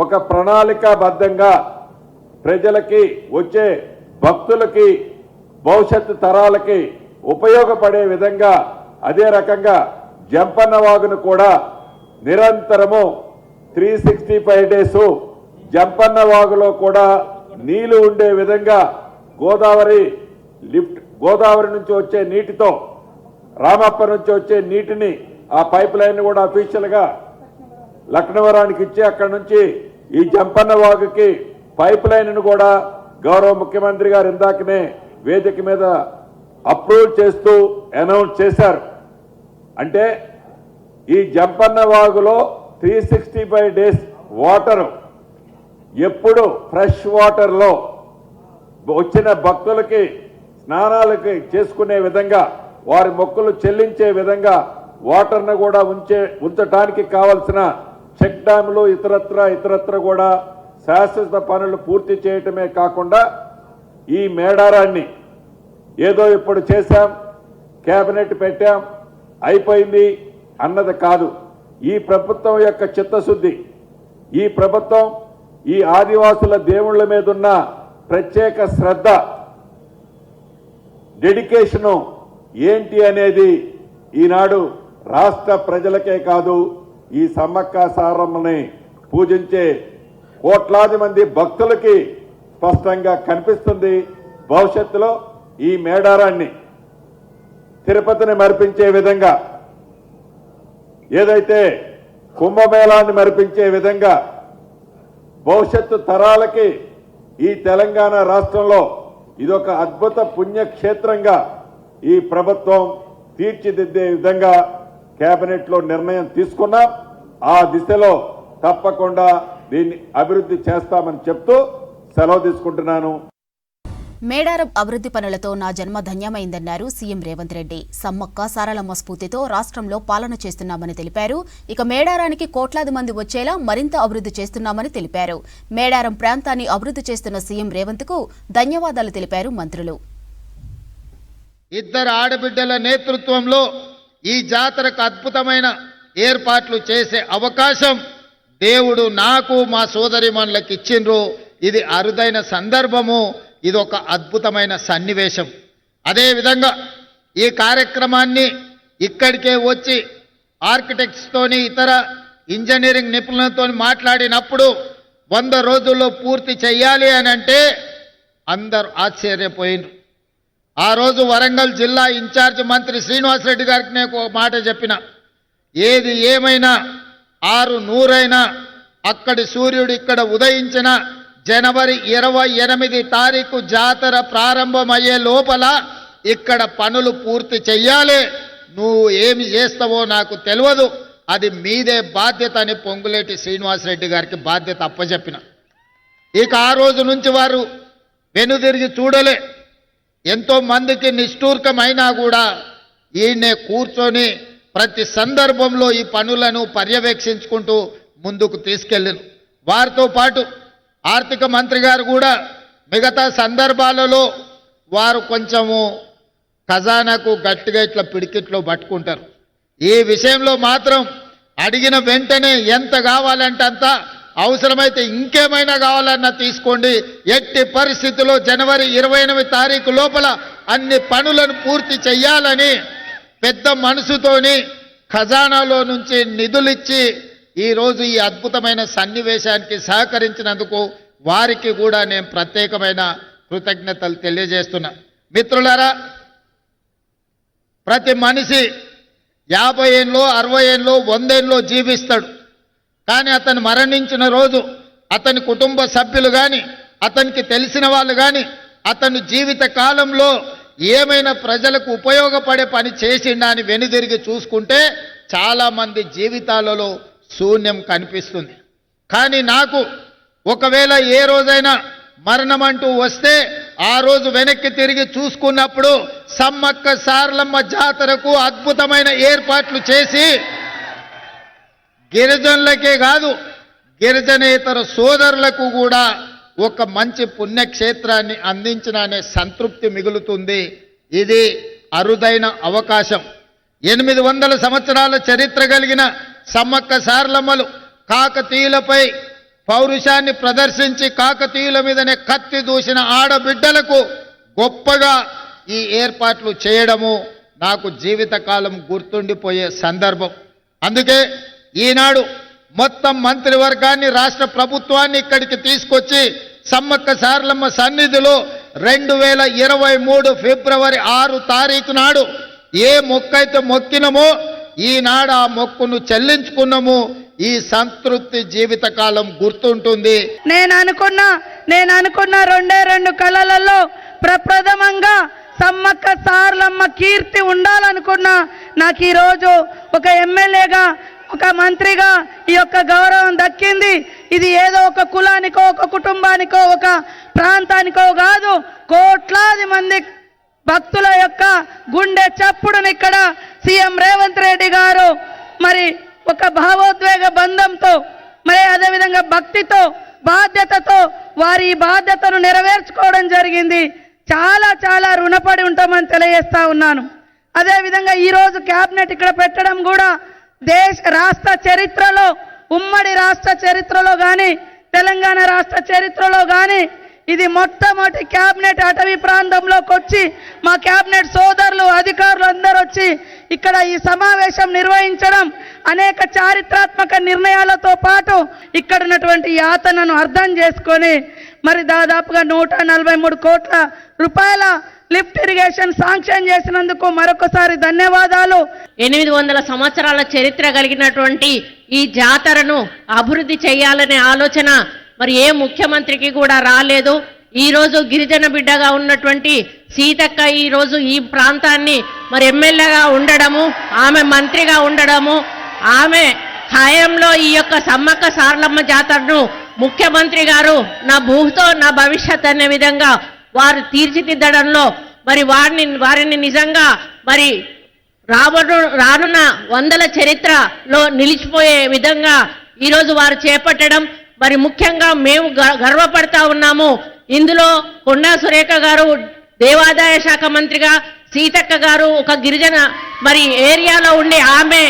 ఒక ప్రణాళికాబద్ధంగా ప్రజలకి, వచ్చే భక్తులకి, భవిష్యత్తు తరాలకి ఉపయోగపడే విధంగా, అదే రకంగా జంపన్న వాగును కూడా నిరంతరము 365 డేస్ జంపన్న వాగులో కూడా నీళ్లు ఉండే విధంగా గోదావరి నుంచి వచ్చే నీటితో, రామప్ప నుంచి వచ్చే నీటిని ఆ పైప్ లైన్ కూడా అఫీషియల్ గా లక్నవరానికి ఇచ్చి అక్కడి నుంచి ఈ జంపన్న వాగుకి పైప్ లైన్ ను కూడా గౌరవ ముఖ్యమంత్రి గారు ఇందాకనే వేదిక మీద అప్రూవ్ చేస్తూ అనౌన్స్ చేశారు. అంటే ఈ జంపన్న వాగులో 365 డేస్ వాటర్ ఎప్పుడు ఫ్రెష్ వాటర్లో వచ్చిన భక్తులకి స్నానాలకి చేసుకునే విధంగా, వారి మొక్కులు చెల్లించే విధంగా వాటర్ను కూడా ఉంచడానికి కావలసిన చెక్ డ్యాములు ఇతరత్ర కూడా శాశ్వత పనులు పూర్తి చేయటమే కాకుండా ఈ మేడారాన్ని ఏదో ఇప్పుడు చేశాం, కేబినెట్ పెట్టాం, అయిపోయింది అన్నది కాదు. ఈ ప్రభుత్వం యొక్క చిత్తశుద్ధి, ఈ ప్రభుత్వం ఈ ఆదివాసుల దేవుళ్ళ మీద ఉన్న ప్రత్యేక శ్రద్ధ, డెడికేషను ఏంటి అనేది ఈనాడు రాష్ట్ర ప్రజలకే కాదు, ఈ సమ్మక్క సారమ్మని పూజించే కోట్లాది మంది భక్తులకి స్పష్టంగా కనిపిస్తుంది. భవిష్యత్తులో ఈ మేడారాన్ని తిరుపతిని మరిపించే విధంగా, ఏదైతే కుంభమేళాన్ని మరిపించే విధంగా భవిష్యత్తు తరాలకి ఈ తెలంగాణ రాష్ట్రంలో ఇదొక అద్భుత పుణ్యక్షేత్రంగా ఈ ప్రభుత్వం తీర్చిదిద్దే విధంగా కేబినెట్లో నిర్ణయం తీసుకున్నాం. ఆ దిశలో తప్పకుండా దీన్ని అభివృద్ధి చేస్తామని చెప్తూ సెలవు తీసుకుంటున్నాను. మేడారం అభివృద్ధి పనులతో నా జన్మ ధన్యమైందన్నారు సీఎం రేవంత్ రెడ్డి. సమ్మక్క సారలమ్మ స్ఫూర్తితో రాష్ట్రంలో పాలన చేస్తున్నామని తెలిపారు. ఇక మేడారానికి కోట్లాది మంది వచ్చేలా మరింత అభివృద్ధి చేస్తున్నామని తెలిపారు. మేడారం ప్రాంతాన్ని అభివృద్ధి చేస్తున్న సీఎం రేవంత్ కు ధన్యవాదాలు తెలిపారు మంత్రులు. ఇద్దరు ఆడబిడ్డల నేతృత్వంలో ఈ జాతరకు అద్భుతమైన ఏర్పాట్లు చేసే అవకాశం దేవుడు నాకు, మా సోదరిమణులకు ఇచ్చిండ్రు. ఇది అరుదైన సందర్భము, ఇది ఒక అద్భుతమైన సన్నివేశం. అదేవిధంగా ఈ కార్యక్రమాన్ని ఇక్కడికే వచ్చి ఆర్కిటెక్ట్స్తోని, ఇతర ఇంజనీరింగ్ నిపుణులతో మాట్లాడినప్పుడు 100 రోజుల్లో పూర్తి చేయాలి అని అంటే అందరూ ఆశ్చర్యపోయినారు. ఆ రోజు వరంగల్ జిల్లా ఇన్ఛార్జ్ మంత్రి శ్రీనివాసరెడ్డి గారికి నేను ఒక మాట చెప్పిన, ఏది ఏమైనా 600 అక్కడి సూర్యుడు ఇక్కడ ఉదయించిన జనవరి 28 తారీఖు జాతర ప్రారంభమయ్యే లోపల ఇక్కడ పనులు పూర్తి చెయ్యాలి. నువ్వు ఏమి చేస్తావో నాకు తెలియదు, అది మీదే బాధ్యత అని పొంగులేటి శ్రీనివాసరెడ్డి గారికి బాధ్యత అప్పచెప్పిన. ఇక ఆ రోజు నుంచి వారు వెనుదిరిగి చూడలే. ఎంతో మందికి నిష్ఠూర్కమైనా కూడా ఈయనే కూర్చొని ప్రతి సందర్భంలో ఈ పనులను పర్యవేక్షించుకుంటూ ముందుకు తీసుకెళ్ళిన. వారితో పాటు ఆర్థిక మంత్రి గారు కూడా మిగతా సందర్భాలలో వారు కొంచెము ఖజానాకు గట్టిగా ఇట్లా పిడికిట్లో పట్టుకుంటారు. ఈ విషయంలో మాత్రం అడిగిన వెంటనే ఎంత కావాలంటే అంత, అవసరమైతే ఇంకేమైనా కావాలన్నా తీసుకోండి, ఎట్టి పరిస్థితుల్లో జనవరి 28 తారీఖు లోపల అన్ని పనులను పూర్తి చేయాలని పెద్ద మనసుతోని ఖజానాలో నుంచి నిధులిచ్చి ఈరోజు ఈ అద్భుతమైన సన్నివేశానికి సహకరించినందుకు వారికి కూడా నేను ప్రత్యేకమైన కృతజ్ఞతలు తెలియజేస్తున్నా. మిత్రులారా, ప్రతి మనిషి 50 ఏళ్ళు 60 ఏళ్ళు 100 ఏళ్ళు జీవిస్తాడు. కానీ అతను మరణించిన రోజు అతని కుటుంబ సభ్యులు కానీ అతనికి తెలిసిన వాళ్ళు కానీ అతను జీవిత కాలంలో ఏమైనా ప్రజలకు ఉపయోగపడే పని చేసిండా అని వెనుదిరిగి చూసుకుంటే చాలామంది జీవితాలలో శూన్యం కనిపిస్తుంది. కానీ నాకు ఒకవేళ ఏ రోజైనా మరణం అంటూ వస్తే ఆ రోజు వెనక్కి తిరిగి చూసుకున్నప్పుడు సమ్మక్క సారలమ్మ జాతరకు అద్భుతమైన ఏర్పాట్లు చేసి గిరిజనులకే కాదు గిరిజనేతర సోదరులకు కూడా ఒక మంచి పుణ్యక్షేత్రాన్ని అందించిన అనే సంతృప్తి మిగులుతుంది. ఇది అరుదైన అవకాశం. 800 సంవత్సరాల చరిత్ర కలిగిన సమ్మక్క సారలమ్మలు కాకతీయులపై పౌరుషాన్ని ప్రదర్శించి కాకతీయుల మీదనే కత్తి దూసిన ఆడబిడ్డలకు గొప్పగా ఈ ఏర్పాట్లు చేయడము నాకు జీవితకాలం గుర్తుండిపోయే సందర్భం. అందుకే ఈనాడు మొత్తం మంత్రివర్గాన్ని రాష్ట్ర ప్రభుత్వాన్ని ఇక్కడికి తీసుకొచ్చి సమ్మక్క సారలమ్మ సన్నిధిలో 2023 ఫిబ్రవరి 6 తారీఖు నాడు ఏ మొక్కైతే మొక్కినమో ఈనాడు ఆ మొక్కును చెల్లించుకున్నాము. ఈ సంతృప్తి జీవితకాలం గుర్తుంటుంది. నేను అనుకున్న 2 కళలలో ప్రప్రథమంగా సమ్మక్క సారలమ్మ కీర్తి ఉండాలనుకున్నా. నాకు ఈరోజు ఒక ఎమ్మెల్యేగా ఒక మంత్రిగా ఈ యొక్క గౌరవం దక్కింది. ఇది ఏదో ఒక కులానికో ఒక కుటుంబానికో ఒక ప్రాంతానికో కాదు, కోట్లాది మంది భక్తుల యొక్క గుండె చప్పుడుని ఇక్కడ సీఎం రేవంత్ రెడ్డి గారు మరి ఒక భావోద్వేగ బంధంతో మరి అదేవిధంగా భక్తితో బాధ్యతతో వారి ఈ బాధ్యతను నెరవేర్చుకోవడం జరిగింది. చాలా చాలా రుణపడి ఉంటామని తెలియజేస్తా ఉన్నాను. అదేవిధంగా ఈరోజు క్యాబినెట్ ఇక్కడ పెట్టడం కూడా రాష్ట్ర చరిత్రలో ఉమ్మడి రాష్ట్ర చరిత్రలో కానీ తెలంగాణ రాష్ట్ర చరిత్రలో కానీ ఇది మొట్టమొదటి క్యాబినెట్ అటవీ ప్రాంతంలోకి వచ్చి మా క్యాబినెట్ సోదరులు అధికారులు అందరూ వచ్చి ఇక్కడ ఈ సమావేశం నిర్వహించడం అనేక చారిత్రాత్మక నిర్ణయాలతో పాటు ఇక్కడ ఉన్నటువంటి యాతనను అర్థం చేసుకొని మరి దాదాపుగా 143 కోట్ల రూపాయల లిఫ్ట్ ఇరిగేషన్ శాంక్షన్ చేసినందుకు మరొకసారి ధన్యవాదాలు. 800 సంవత్సరాల చరిత్ర కలిగినటువంటి ఈ జాతరను అభివృద్ధి చేయాలనే ఆలోచన మరి ఏ ముఖ్యమంత్రికి కూడా రాలేదు. ఈరోజు గిరిజన బిడ్డగా ఉన్నటువంటి సీతక్క ఈరోజు ఈ ప్రాంతాన్ని మరి ఎమ్మెల్యేగా ఉండడము, ఆమె మంత్రిగా ఉండడము, ఆమె హయాంలో ఈ యొక్క సమ్మక్క సారలమ్మ జాతరను ముఖ్యమంత్రి గారు నా భూతో నా భవిష్యత్ అనే విధంగా వారు తీర్చిదిద్దడంలో మరి వారిని నిజంగా మరి రానున్న 100ల చరిత్రలో నిలిచిపోయే విధంగా ఈరోజు వారు చేపట్టడం మరి ముఖ్యంగా మేము గర్వపడతా ఉన్నాము. ఇందులో కొండా సురేఖ గారు దేవాదాయ శాఖ మంత్రిగా, సీతక్క గారు ఒక గిరిజన మరి ఏరియాలో ఉండి ఆమె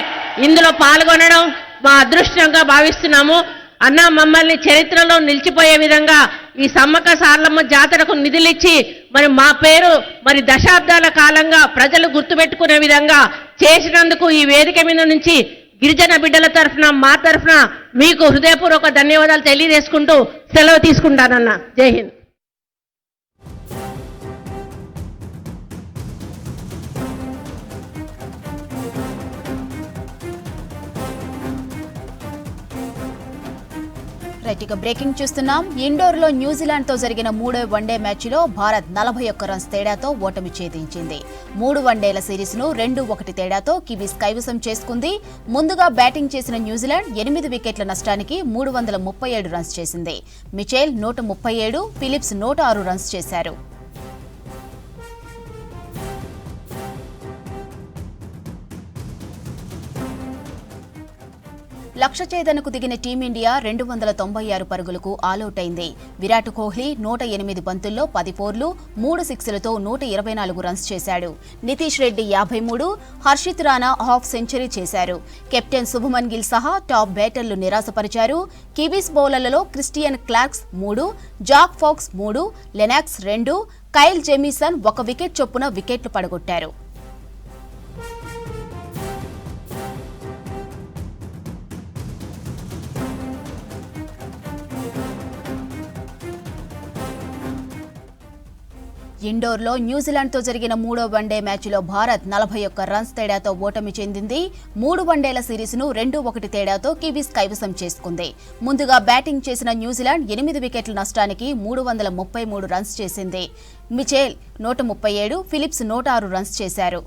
ఇందులో పాల్గొనడం మా అదృష్టంగా భావిస్తున్నాము. అన్న మమ్మల్ని చరిత్రలో నిలిచిపోయే విధంగా ఈ సమ్మక్క సారలమ్మ జాతరకు నిధులిచ్చి మరి మా పేరు మరి దశాబ్దాల కాలంగా ప్రజలు గుర్తుపెట్టుకునే విధంగా చేసినందుకు ఈ వేదిక మీద నుంచి గిరిజన బిడ్డల తరఫున మా తరఫున మీకు హృదయపూర్వక ధన్యవాదాలు తెలియజేసుకుంటూ సెలవు తీసుకుంటానన్న. జై హింద్. రైట్, ఇక బ్రేకింగ్ చూస్తున్నాం. ఇండోర్లో న్యూజిలాండ్తో జరిగిన 3వ వన్డే మ్యాచ్లో భారత్ 41 రన్స్ తేడాతో ఓటమి ఛేదించింది. 3 వన్డేల సిరీస్ను 2-1 తేడాతో కివీస్ కైవసం చేసుకుంది. ముందుగా బ్యాటింగ్ చేసిన న్యూజిలాండ్ 8 వికెట్ల నష్టానికి 337 రన్స్ చేసింది. మిచెల్ 137, ఫిలిప్స్ 106 రన్స్ చేశారు. లక్ష్య ఛేదనకు దిగిన టీమిండియా 296 పరుగులకు ఆలౌట్ అయింది. విరాట్ కోహ్లీ 108 బంతుల్లో 10 ఫోర్లు 3 సిక్స్లతో 124 రన్స్ చేశాడు. నితీష్ రెడ్డి 53, హర్షిత్ రాణా హాఫ్ సెంచరీ చేశారు. కెప్టెన్ శుభమన్ గిల్ సహా టాప్ బ్యాటర్లు నిరాశపరిచారు. కివీస్ బౌలర్లలో Christian Clarks 3, Zak Foulkes 3, Lennox 2, Kyle Jamieson 1 wicket చొప్పున వికెట్లు పడగొట్టారు. ఇండోర్లో న్యూజిలాండ్తో జరిగిన 3వ వన్డే మ్యాచ్లో భారత్ 41 రన్స్ తేడాతో ఓటమి చెందింది. 3 వన్డేల సిరీస్ను 2-1 తేడాతో కివీస్ కైవసం చేసుకుంది. ముందుగా బ్యాటింగ్ చేసిన న్యూజిలాండ్ 8 వికెట్ల నష్టానికి 333 రన్స్ చేసింది. మిచెల్ 137, ఫిలిప్స్ 106 రన్స్ చేశారు.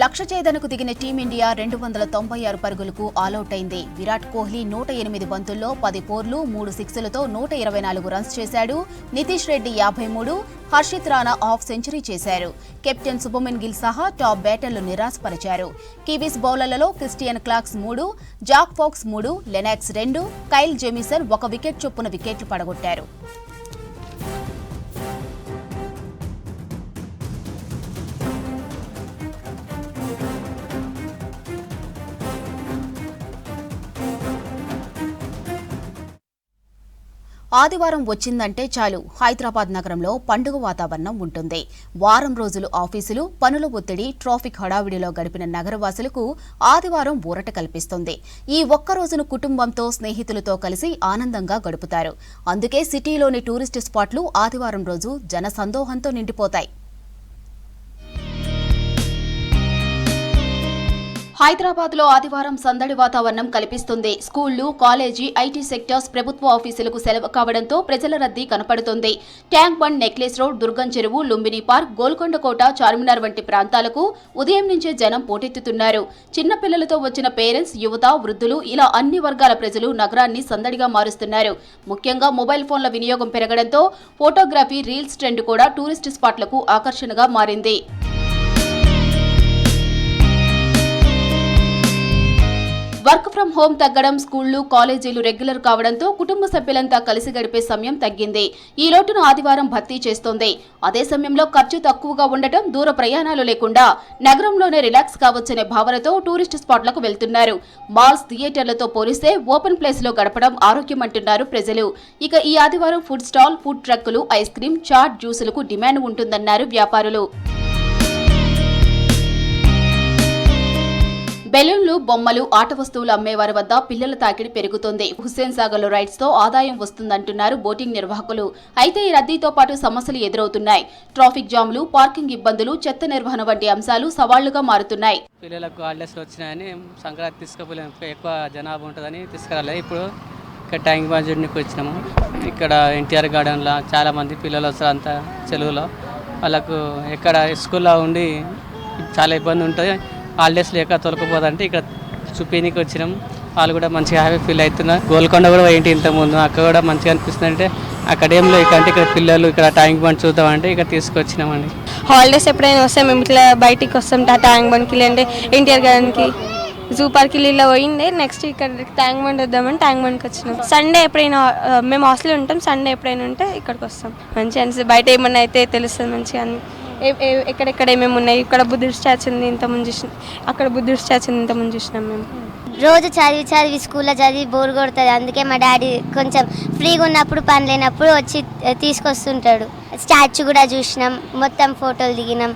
లక్ష్య ఛేదనకు దిగిన టీమిండియా 296 పరుగులకు ఆలౌట్ అయింది. విరాట్ కోహ్లీ 108 బంతుల్లో 10 ఫోర్లు 3 సిక్స్లతో 124 రన్స్ చేశాడు. నితీష్ రెడ్డి 53, హర్షిత్ రాణా హాఫ్ సెంచరీ చేశారు. కెప్టెన్ శుభమన్ గిల్ సహా టాప్ బ్యాటర్లు నిరాశపరిచారు. కివీస్ బౌలర్లలో Christian Clarke 3, Zak Foulkes 3, Lennox 2, Kyle Jamieson 1 wicket చొప్పున వికెట్లు పడగొట్టారు. ఆదివారం వచ్చిందంటే చాలు హైదరాబాద్ నగరంలో పండుగ వాతావరణం ఉంటుంది. వారం రోజులు ఆఫీసులు, పనుల ఒత్తిడి, ట్రాఫిక్ హడావిడిలో గడిపిన నగరవాసులకు ఆదివారం ఊరట కల్పిస్తుంది. ఈ ఒక్క రోజును కుటుంబంతో, స్నేహితులతో కలిసి ఆనందంగా గడుపుతారు. అందుకే సిటీలోని టూరిస్టు స్పాట్లు ఆదివారం రోజు జనసందోహంతో నిండిపోతాయి. హైదరాబాద్లో ఆదివారం సందడి వాతావరణం కల్పిస్తుంది. స్కూళ్లు, కాలేజీ, ఐటీ సెక్టార్స్, ప్రభుత్వ ఆఫీసులకు సెలవు కావడంతో ప్రజల రద్దీ కనపడుతుంది. ట్యాంక్ బండ్, నెక్లెస్ రోడ్, దుర్గం చెరువు, లుంబిని పార్క్, గోల్కొండ కోట, చార్మినార్ వంటి ప్రాంతాలకు ఉదయం నుంచే జనం పోటెత్తుతున్నారు. చిన్నపిల్లలతో వచ్చిన పేరెంట్స్, యువత, వృద్ధులు ఇలా అన్ని వర్గాల ప్రజలు నగరాన్ని సందడిగా మారుస్తున్నారు. ముఖ్యంగా మొబైల్ ఫోన్ల వినియోగం పెరగడంతో ఫోటోగ్రఫీ, రీల్స్ ట్రెండ్ కూడా టూరిస్టు స్పాట్లకు ఆకర్షణగా మారింది. వర్క్ ఫ్రం హోం తగ్గడం, స్కూళ్లు, కాలేజీలు రెగ్యులర్ కావడంతో కుటుంబ సభ్యులంతా కలిసి గడిపే సమయం తగ్గింది. ఈ లోటును ఆదివారం భర్తీ చేస్తోంది. అదే సమయంలో ఖర్చు తక్కువగా ఉండటం, దూర ప్రయాణాలు లేకుండా నగరంలోనే రిలాక్స్ కావచ్చనే భావనతో టూరిస్టు స్పాట్లకు వెళ్తున్నారు. మాల్స్, థియేటర్లతో పోలిస్తే ఓపెన్ ప్లేస్ లో గడపడం ఆరోగ్యమంటున్నారు ప్రజలు. ఇక ఈ ఆదివారం ఫుడ్ స్టాల్, ఫుడ్ ట్రక్కులు, ఐస్ క్రీం, చాట్, జ్యూసులకు డిమాండ్ ఉంటుందన్నారు వ్యాపారులు. బెలూన్లు, బొమ్మలు, ఆట వస్తువులు అమ్మేవారి వద్ద పిల్లల తాకిడి పెరుగుతోంది. హుస్సేన్ సాగర్లో రైడ్స్ తో ఆదాయం వస్తుందంటున్నారు బోటింగ్ నిర్వాహకులు. అయితే ఈ రద్దీతో పాటు సమస్యలు ఎదురవుతున్నాయి. ట్రాఫిక్ జాములు, పార్కింగ్ ఇబ్బందులు, చెత్త నిర్వహణ వంటి అంశాలు సవాళ్లుగా మారుతున్నాయి. పిల్లలకు హాలిడేస్ వచ్చినాయని సంక్రాంతి తీసుకుపోలేము, ఎక్కువ జనాభా ఉంటుందని తీసుకురాలేదు. ఇప్పుడు ఇక్కడ ట్యాంక్ బండ్కి వచ్చినాము. ఇక్కడ ఎన్టీఆర్ గార్డెన్లో చాలామంది పిల్లలు వస్తారు. అంతా సెలవులో వాళ్ళకు ఎక్కడ స్కూల్లో ఉండి చాలా ఇబ్బంది ఉంటుంది. హాలిడేస్ లేక తొలకపోదంటే ఇక్కడ చూపీనికి వచ్చినాం. వాళ్ళు కూడా మంచిగా హ్యాపీ ఫీల్ అవుతున్నారు. గోల్కొండ కూడా ఏంటి ఇంతకుముందు అక్కడ కూడా మంచిగా అనిపిస్తుంది. అంటే అక్కడేంలో ఇక్కడ పిల్లలు ఇక్కడ ట్యాంక్ బండ్ చూద్దామంటే ఇక్కడ తీసుకొచ్చినామండి. హాలిడేస్ ఎప్పుడైనా వస్తే మేము ఇట్లా బయటికి వస్తాం. ట్యాంక్ బండ్కి లేదంటే ఎన్టీఆర్ గార్డెన్కి, జూ పార్క్కి ఇలా పోయిండే. నెక్స్ట్ ఇక్కడ ట్యాంక్ బండ్ వద్దామని ట్యాంక్ బండ్కి వచ్చినాం. సండే ఎప్పుడైనా మేము హాస్టల్లో ఉంటాం. సండే ఎప్పుడైనా ఉంటే ఇక్కడికి వస్తాం. మంచిగా అనిపిస్తుంది. బయట ఏమన్నా అయితే తెలుస్తుంది మంచిగా. ఎక్కడెక్కడ ఏమేమి ఉన్నాయి. ఇక్కడ బుద్ధుడి స్టాచ్యూ ఉంది, ఇంతకుముందు చూసినాం. అక్కడ బుద్ధుడి స్టాచ్యూ ఉంది, ఇంతకుముందు చూసినాం. మేము రోజు చదివి స్కూల్లో చదివి బోర్ కొడుతుంది. అందుకే మా డాడీ కొంచెం ఫ్రీగా ఉన్నప్పుడు, పని లేనప్పుడు వచ్చి తీసుకొస్తుంటాడు. స్టాచ్యూ కూడా చూసినాం, మొత్తం ఫోటోలు దిగినాం,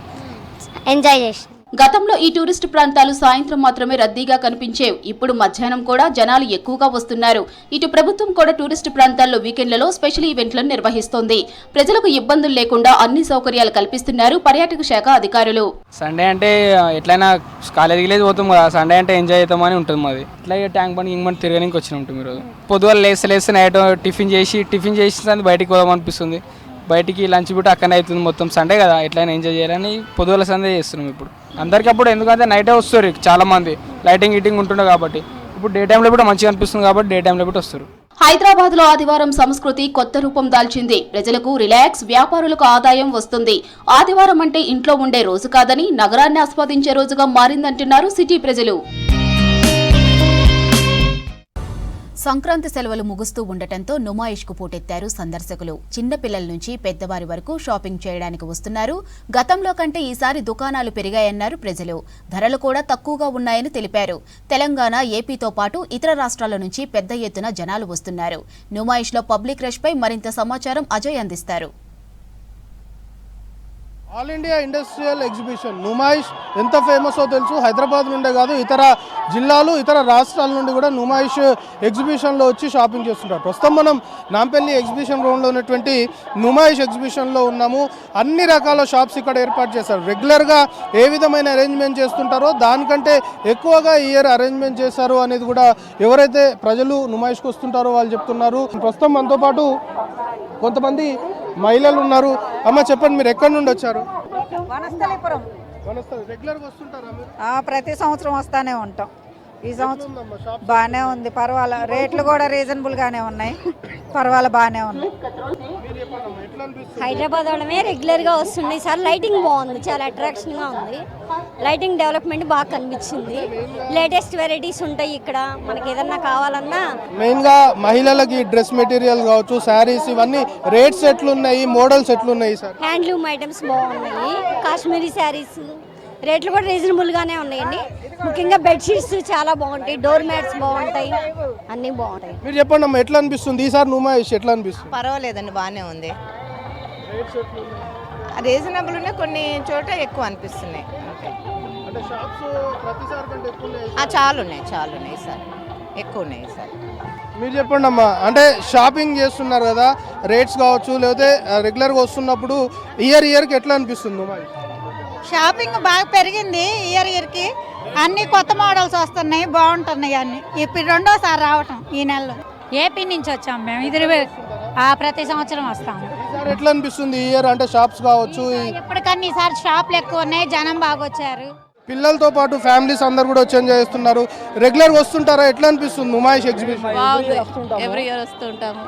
ఎంజాయ్ చేసినాం. గతంలో ఈ టూరిస్టు ప్రాంతాలు సాయంత్రం మాత్రమే రద్దీగా కనిపించేవి. ఇప్పుడు మధ్యాహ్నం కూడా జనాలు ఎక్కువగా వస్తున్నారు. ఇటు ప్రభుత్వం కూడా టూరిస్టు ప్రాంతాల్లో వీకెండ్లలో స్పెషల్ ఈవెంట్లను నిర్వహిస్తోంది. ప్రజలకు ఇబ్బందులు లేకుండా అన్ని సౌకర్యాలు కల్పిస్తున్నారు పర్యాటక శాఖ అధికారులు. సండే అంటే ఎట్లయినా కాలేజీకి లేదు పోతాం కదా, సండే అంటే ఎంజాయ్ చేద్దామని ఉంటుంది మాది. ఇట్లా ట్యాంక్ బండ్ ఇంక తిరగడానికి వచ్చిన ఉంటుంది. ఈరోజు పొద్దుగా లేస్తే నైట్ టిఫిన్ చేసి బయటికి పోదామనిపిస్తుంది. బయటికి లంచ్ కూడా అక్కడనే అవుతుంది. మొత్తం సండే కదా, ఎట్లయినా ఎంజాయ్ చేయాలని పొద్దుగల సండే చేస్తున్నాం ఇప్పుడు అందరికీ. అప్పుడు ఎందుకంటే నైటే వస్తారు చాలామంది, లైటింగ్ గీటింగ్ ఉంటుండే కాబట్టి. ఇప్పుడు డే టైంలో కూడా మంచిగా అనిపిస్తుంది కాబట్టి డే టైంలో కూడా వస్తారు. హైదరాబాద్ లో ఆదివారం సంస్కృతి కొత్త రూపం దాల్చింది. ప్రజలకు రిలాక్స్, వ్యాపారులకు ఆదాయం వస్తుంది. ఆదివారం అంటే ఇంట్లో ఉండే రోజు కాదని, నగరాన్ని ఆస్వాదించే రోజుగా మారిందంటున్నారు సిటీ ప్రజలు. సంక్రాంతి సెలవులు ముగుస్తూ ఉండటంతో నుమాయిష్కు పోటెత్తారు సందర్శకులు. చిన్న పిల్లల నుంచి పెద్దవారి వరకు షాపింగ్ చేయడానికి వస్తున్నారు. గతంలో కంటే ఈసారి దుకాణాలు పెరిగాయన్నారు ప్రజలు. ధరలు కూడా తక్కువగా ఉన్నాయని తెలిపారు. తెలంగాణ, ఏపీతో పాటు ఇతర రాష్ట్రాల నుంచి పెద్ద ఎత్తున జనాలు వస్తున్నారు. నుమాయిష్లో పబ్లిక్ రష్ పై మరింత సమాచారం అజయ్ అందిస్తారు. All India industrial exhibition Numaish ఎంత ఫేమసో తెలుసు. హైదరాబాద్ నుండే కాదు, ఇతర జిల్లాలు, ఇతర రాష్ట్రాల నుండి కూడా నుమాయిష్ ఎగ్జిబిషన్లో వచ్చి షాపింగ్ చేస్తుంటారు. ప్రస్తుతం మనం నాంపల్లి ఎగ్జిబిషన్ గ్రౌండ్లో ఉన్నటువంటి నుమాయిష్ ఎగ్జిబిషన్లో ఉన్నాము. అన్ని రకాల షాప్స్ ఇక్కడ ఏర్పాటు చేశారు. రెగ్యులర్గా ఏ విధమైన అరేంజ్మెంట్ చేస్తుంటారో దానికంటే ఎక్కువగా ఈ ఇయర్ అరేంజ్మెంట్ చేశారు అనేది కూడా ఎవరైతే ప్రజలు నుమాయిష్కి వస్తుంటారో వాళ్ళు చెప్తున్నారు. ప్రస్తుతం మనతో పాటు కొంతమంది మహిళలు ఉన్నారు. అమ్మ చెప్పండి, మీరు ఎక్కడి నుండి వచ్చారు? వనస్థలిపురం. రెగ్యులర్గా వస్తుంటారా మీరు? ప్రతి సంవత్సరం వస్తానే ఉంటాం. ఈ సంవత్సరం బాగానే ఉంది, పర్వాలేదు. రేట్లు కూడా రీజనబుల్గానే ఉన్నాయి, పర్వాలేదు, బాగానే ఉన్నాయి. హైదరాబాద్ వాళ్ళమే రెగ్యులర్గా వస్తున్నాయి సార్. లైటింగ్ బాగుంది, చాలా అట్రాక్షన్గా ఉంది. లైటింగ్ డెవలప్మెంట్ బాగా కనిపించింది. లేటెస్ట్ వెరైటీస్ ఉంటాయి ఇక్కడ. మనకి ఏదన్నా కావాలన్నా మెయిన్గా మహిళలకి డ్రెస్ మెటీరియల్ కావచ్చు, శారీస్, ఇవన్నీ రేట్స్ ఎట్లున్నాయి, మోడల్స్ ఎట్లున్నాయి సార్? హ్యాండ్లూమ్ ఐటమ్స్ బాగున్నాయి. కాశ్మీరీ శారీస్ రేట్లు కూడా రీజనబుల్గానే ఉన్నాయండి. ముఖ్యంగా బెడ్షీట్స్ చాలా బాగుంటాయి, డోర్ మ్యాట్స్ బాగుంటాయి, అన్నీ బాగుంటాయి. మీరు చెప్పండి అమ్మ, ఎట్లా అనిపిస్తుంది ఈసారి నుమాయిష్? ఎట్లా అనిపిస్తుంది? పర్వాలేదండి, బాగానే ఉంది. రీజనబుల్ ఉన్నాయి, కొన్ని చోట ఎక్కువ అనిపిస్తున్నాయి. చాలా ఉన్నాయి సార్, ఎక్కువ ఉన్నాయి సార్. మీరు చెప్పండి అమ్మా, అంటే షాపింగ్ చేస్తున్నారు కదా, రేట్స్ కావచ్చు, లేకపోతే రెగ్యులర్గా వస్తున్నప్పుడు ఇయర్కి ఎట్లా అనిపిస్తుంది నుమాయిష్? షాపింగ్ బాగా పెరిగింది ఇయర్కి. అన్ని కొత్త మోడల్స్ వస్తున్నాయి, బాగుంటున్నాయి అన్ని. ఇప్పుడు రెండోసారి రావటం ఈ నెలలో. ఏపీ నుంచి వచ్చాం మేము. ప్రతి సంవత్సరం వస్తాం. ఈసారి ఎట్లా అనిపిస్తుంది ఇయర్? అంటే షాప్స్ కావచ్చు, ఎప్పటికన్నా ఈసారి షాపులు ఎక్కువ ఉన్నాయి, జనం బాగా వచ్చారు. పిల్లలతో పాటు ఫ్యామిలీస్ అందరు కూడా వచ్చి ఎంజాయ్ చేస్తున్నారు. రెగ్యులర్గా వస్తుంటారా? ఎట్లా అనిపిస్తుంది నుమాయిష్ ఎగ్జిబిషన్? ఎవ్రీ ఇయర్ వస్తుంటాము,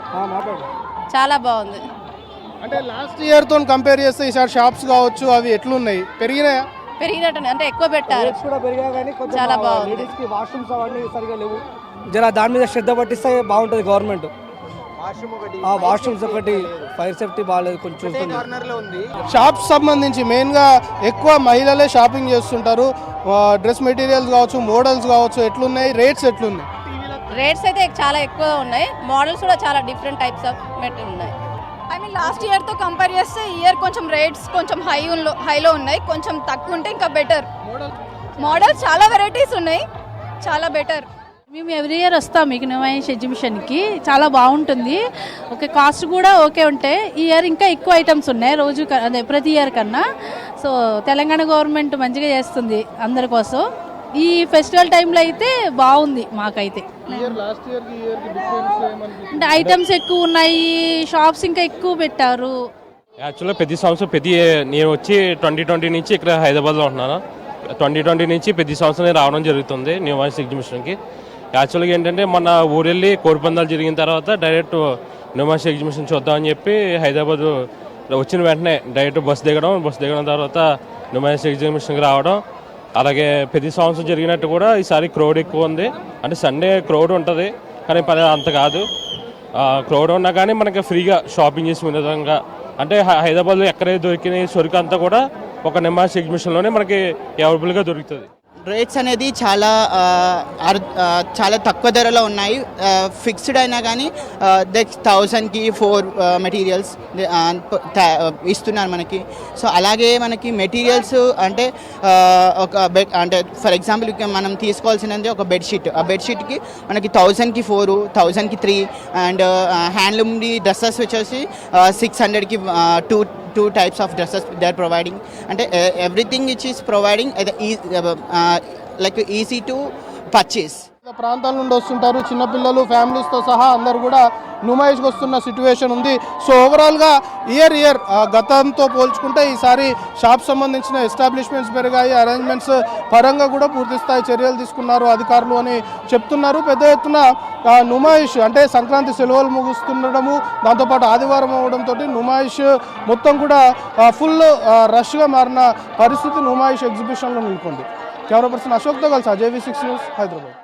చాలా బాగుంది. అంటే లాస్ట్ ఇయర్ తో కంపేర్ చేస్తే ఈసారి షాప్స్ కావచ్చు, అవి ఎట్లున్నాయి? పెరిగినాయా? పెరిగినట్టు అంటే ఎక్కువ పెట్టారు, చాలా బాగుంది. వాష్రూమ్స్ అవన్నీ సరిగా లేవు. జర దాని మీద శ్రద్ధ పట్టిస్తే బాగుంటుంది గవర్నమెంట్. వాష్రూమ్స్ ఒకటి, ఫైర్ సేఫ్టీ బాగాలేదు కొంచెం. షాప్స్ సంబంధించి మెయిన్గా ఎక్కువ మహిళలే షాపింగ్ చేస్తుంటారు. డ్రెస్ మెటీరియల్స్ కావచ్చు, మోడల్స్ కావచ్చు, ఎట్లున్నాయి? రేట్స్ ఎట్లున్నాయి? రేట్స్ అయితే చాలా ఎక్కువ ఉన్నాయి, మోడల్స్ కూడా చాలా డిఫరెంట్ టైప్స్ ఆఫ్ మెటీరియల్ ఉన్నాయి. లాస్ట్ ఇయర్తో కంపేర్ చేస్తే ఈ ఇయర్ కొంచెం రేట్స్ కొంచెం హైలో ఉన్నాయి. కొంచెం తక్కువ ఉంటే ఇంకా బెటర్. మోడల్స్ చాలా వెరైటీస్ ఉన్నాయి, చాలా బెటర్. మేము ఎవ్రీ ఇయర్ వస్తాం మీకు నుమాయిష్ ఎగ్జిబిషన్కి. చాలా బాగుంటుంది. ఓకే, కాస్ట్ కూడా ఓకే ఉంటాయి. ఈ ఇయర్ ఇంకా ఎక్కువ ఐటమ్స్ ఉన్నాయి రోజు, అదే ప్రతి ఇయర్ కన్నా. సో తెలంగాణ గవర్నమెంట్ మంచిగా చేస్తుంది అందరి కోసం. ఈ ఫెస్టివల్ టైంలో అయితే బాగుంది మాకైతే. అంటే ఐటమ్స్ ఎక్కువ ఉన్నాయి, షాప్స్ ఇంకా ఎక్కువ పెట్టారు. యాక్చువల్గా ప్రతి సంవత్సరం నేను వచ్చి 2020 నుంచి ఇక్కడ హైదరాబాద్లో ఉంటున్నాను. 2020 నుంచి ప్రతి సంవత్సరం రావడం జరుగుతుంది నుమాయిష్ ఎగ్జిబిషన్కి. యాక్చువల్గా ఏంటంటే మన ఊరెళ్ళి కోడిపందాలు జరిగిన తర్వాత డైరెక్ట్ నుమాయిష్ ఎగ్జిబిషన్ చూద్దామని చెప్పి హైదరాబాద్ వచ్చిన వెంటనే డైరెక్ట్ బస్ దిగడం తర్వాత నుమాయిష్ ఎగ్జిబిషన్కి రావడం. అలాగే ప్రతి సంవత్సరం జరిగినట్టు కూడా ఈసారి క్రౌడ్ ఎక్కువ ఉంది. అంటే సండే క్రౌడ్ ఉంటుంది, కానీ అంత కాదు. క్రౌడ్ ఉన్నా కానీ మనకి ఫ్రీగా షాపింగ్ చేసే విధంగా, అంటే హైదరాబాద్లో ఎక్కడైతే దొరికిన సరుకు అంతా కూడా ఒక నుమాయిష్ ఎగ్జిబిషన్లోనే మనకి అవైలబుల్గా దొరుకుతుంది. రేట్స్ అనేది చాలా తక్కువ ధరలో ఉన్నాయి. ఫిక్స్డ్ అయినా కానీ 1000కి 4 మెటీరియల్స్ ఇస్తున్నారు మనకి. సో అలాగే మనకి మెటీరియల్స్ అంటే అంటే ఫర్ ఎగ్జాంపుల్ మనం తీసుకోవాల్సినది ఒక బెడ్షీట్. ఆ బెడ్షీట్కి మనకి 1000కి 4, 1000కి 3. అండ్ హ్యాండ్లూమ్ది డ్రెస్సెస్ వచ్చేసి 600కి 2 types of dresses they are providing. And everything which is providing like easy to purchase. ప్రాంతాల నుండి వస్తుంటారు చిన్నపిల్లలు, ఫ్యామిలీస్తో సహా అందరు కూడా నుమాయిష్కి వస్తున్న సిచ్యువేషన్ ఉంది. సో ఓవరాల్గా ఇయర్ గతంతో పోల్చుకుంటే ఈసారి షాప్ సంబంధించిన ఎస్టాబ్లిష్మెంట్స్ పెరిగాయి. అరేంజ్మెంట్స్ పరంగా కూడా పూర్తిస్థాయి చర్యలు తీసుకున్నారు అధికారులు అని చెప్తున్నారు. పెద్ద ఎత్తున నుమాయిష్ అంటే సంక్రాంతి సెలవులు ముగుస్తుండడము, దాంతోపాటు ఆదివారం అవ్వడంతో నుమాయిష్ మొత్తం కూడా ఫుల్ రష్గా మారిన పరిస్థితి నుమాయిష్ ఎగ్జిబిషన్లో నెలకొంది. కెమెరా పర్సన్ అశోక్తో కలిసి JV6 న్యూస్, హైదరాబాద్.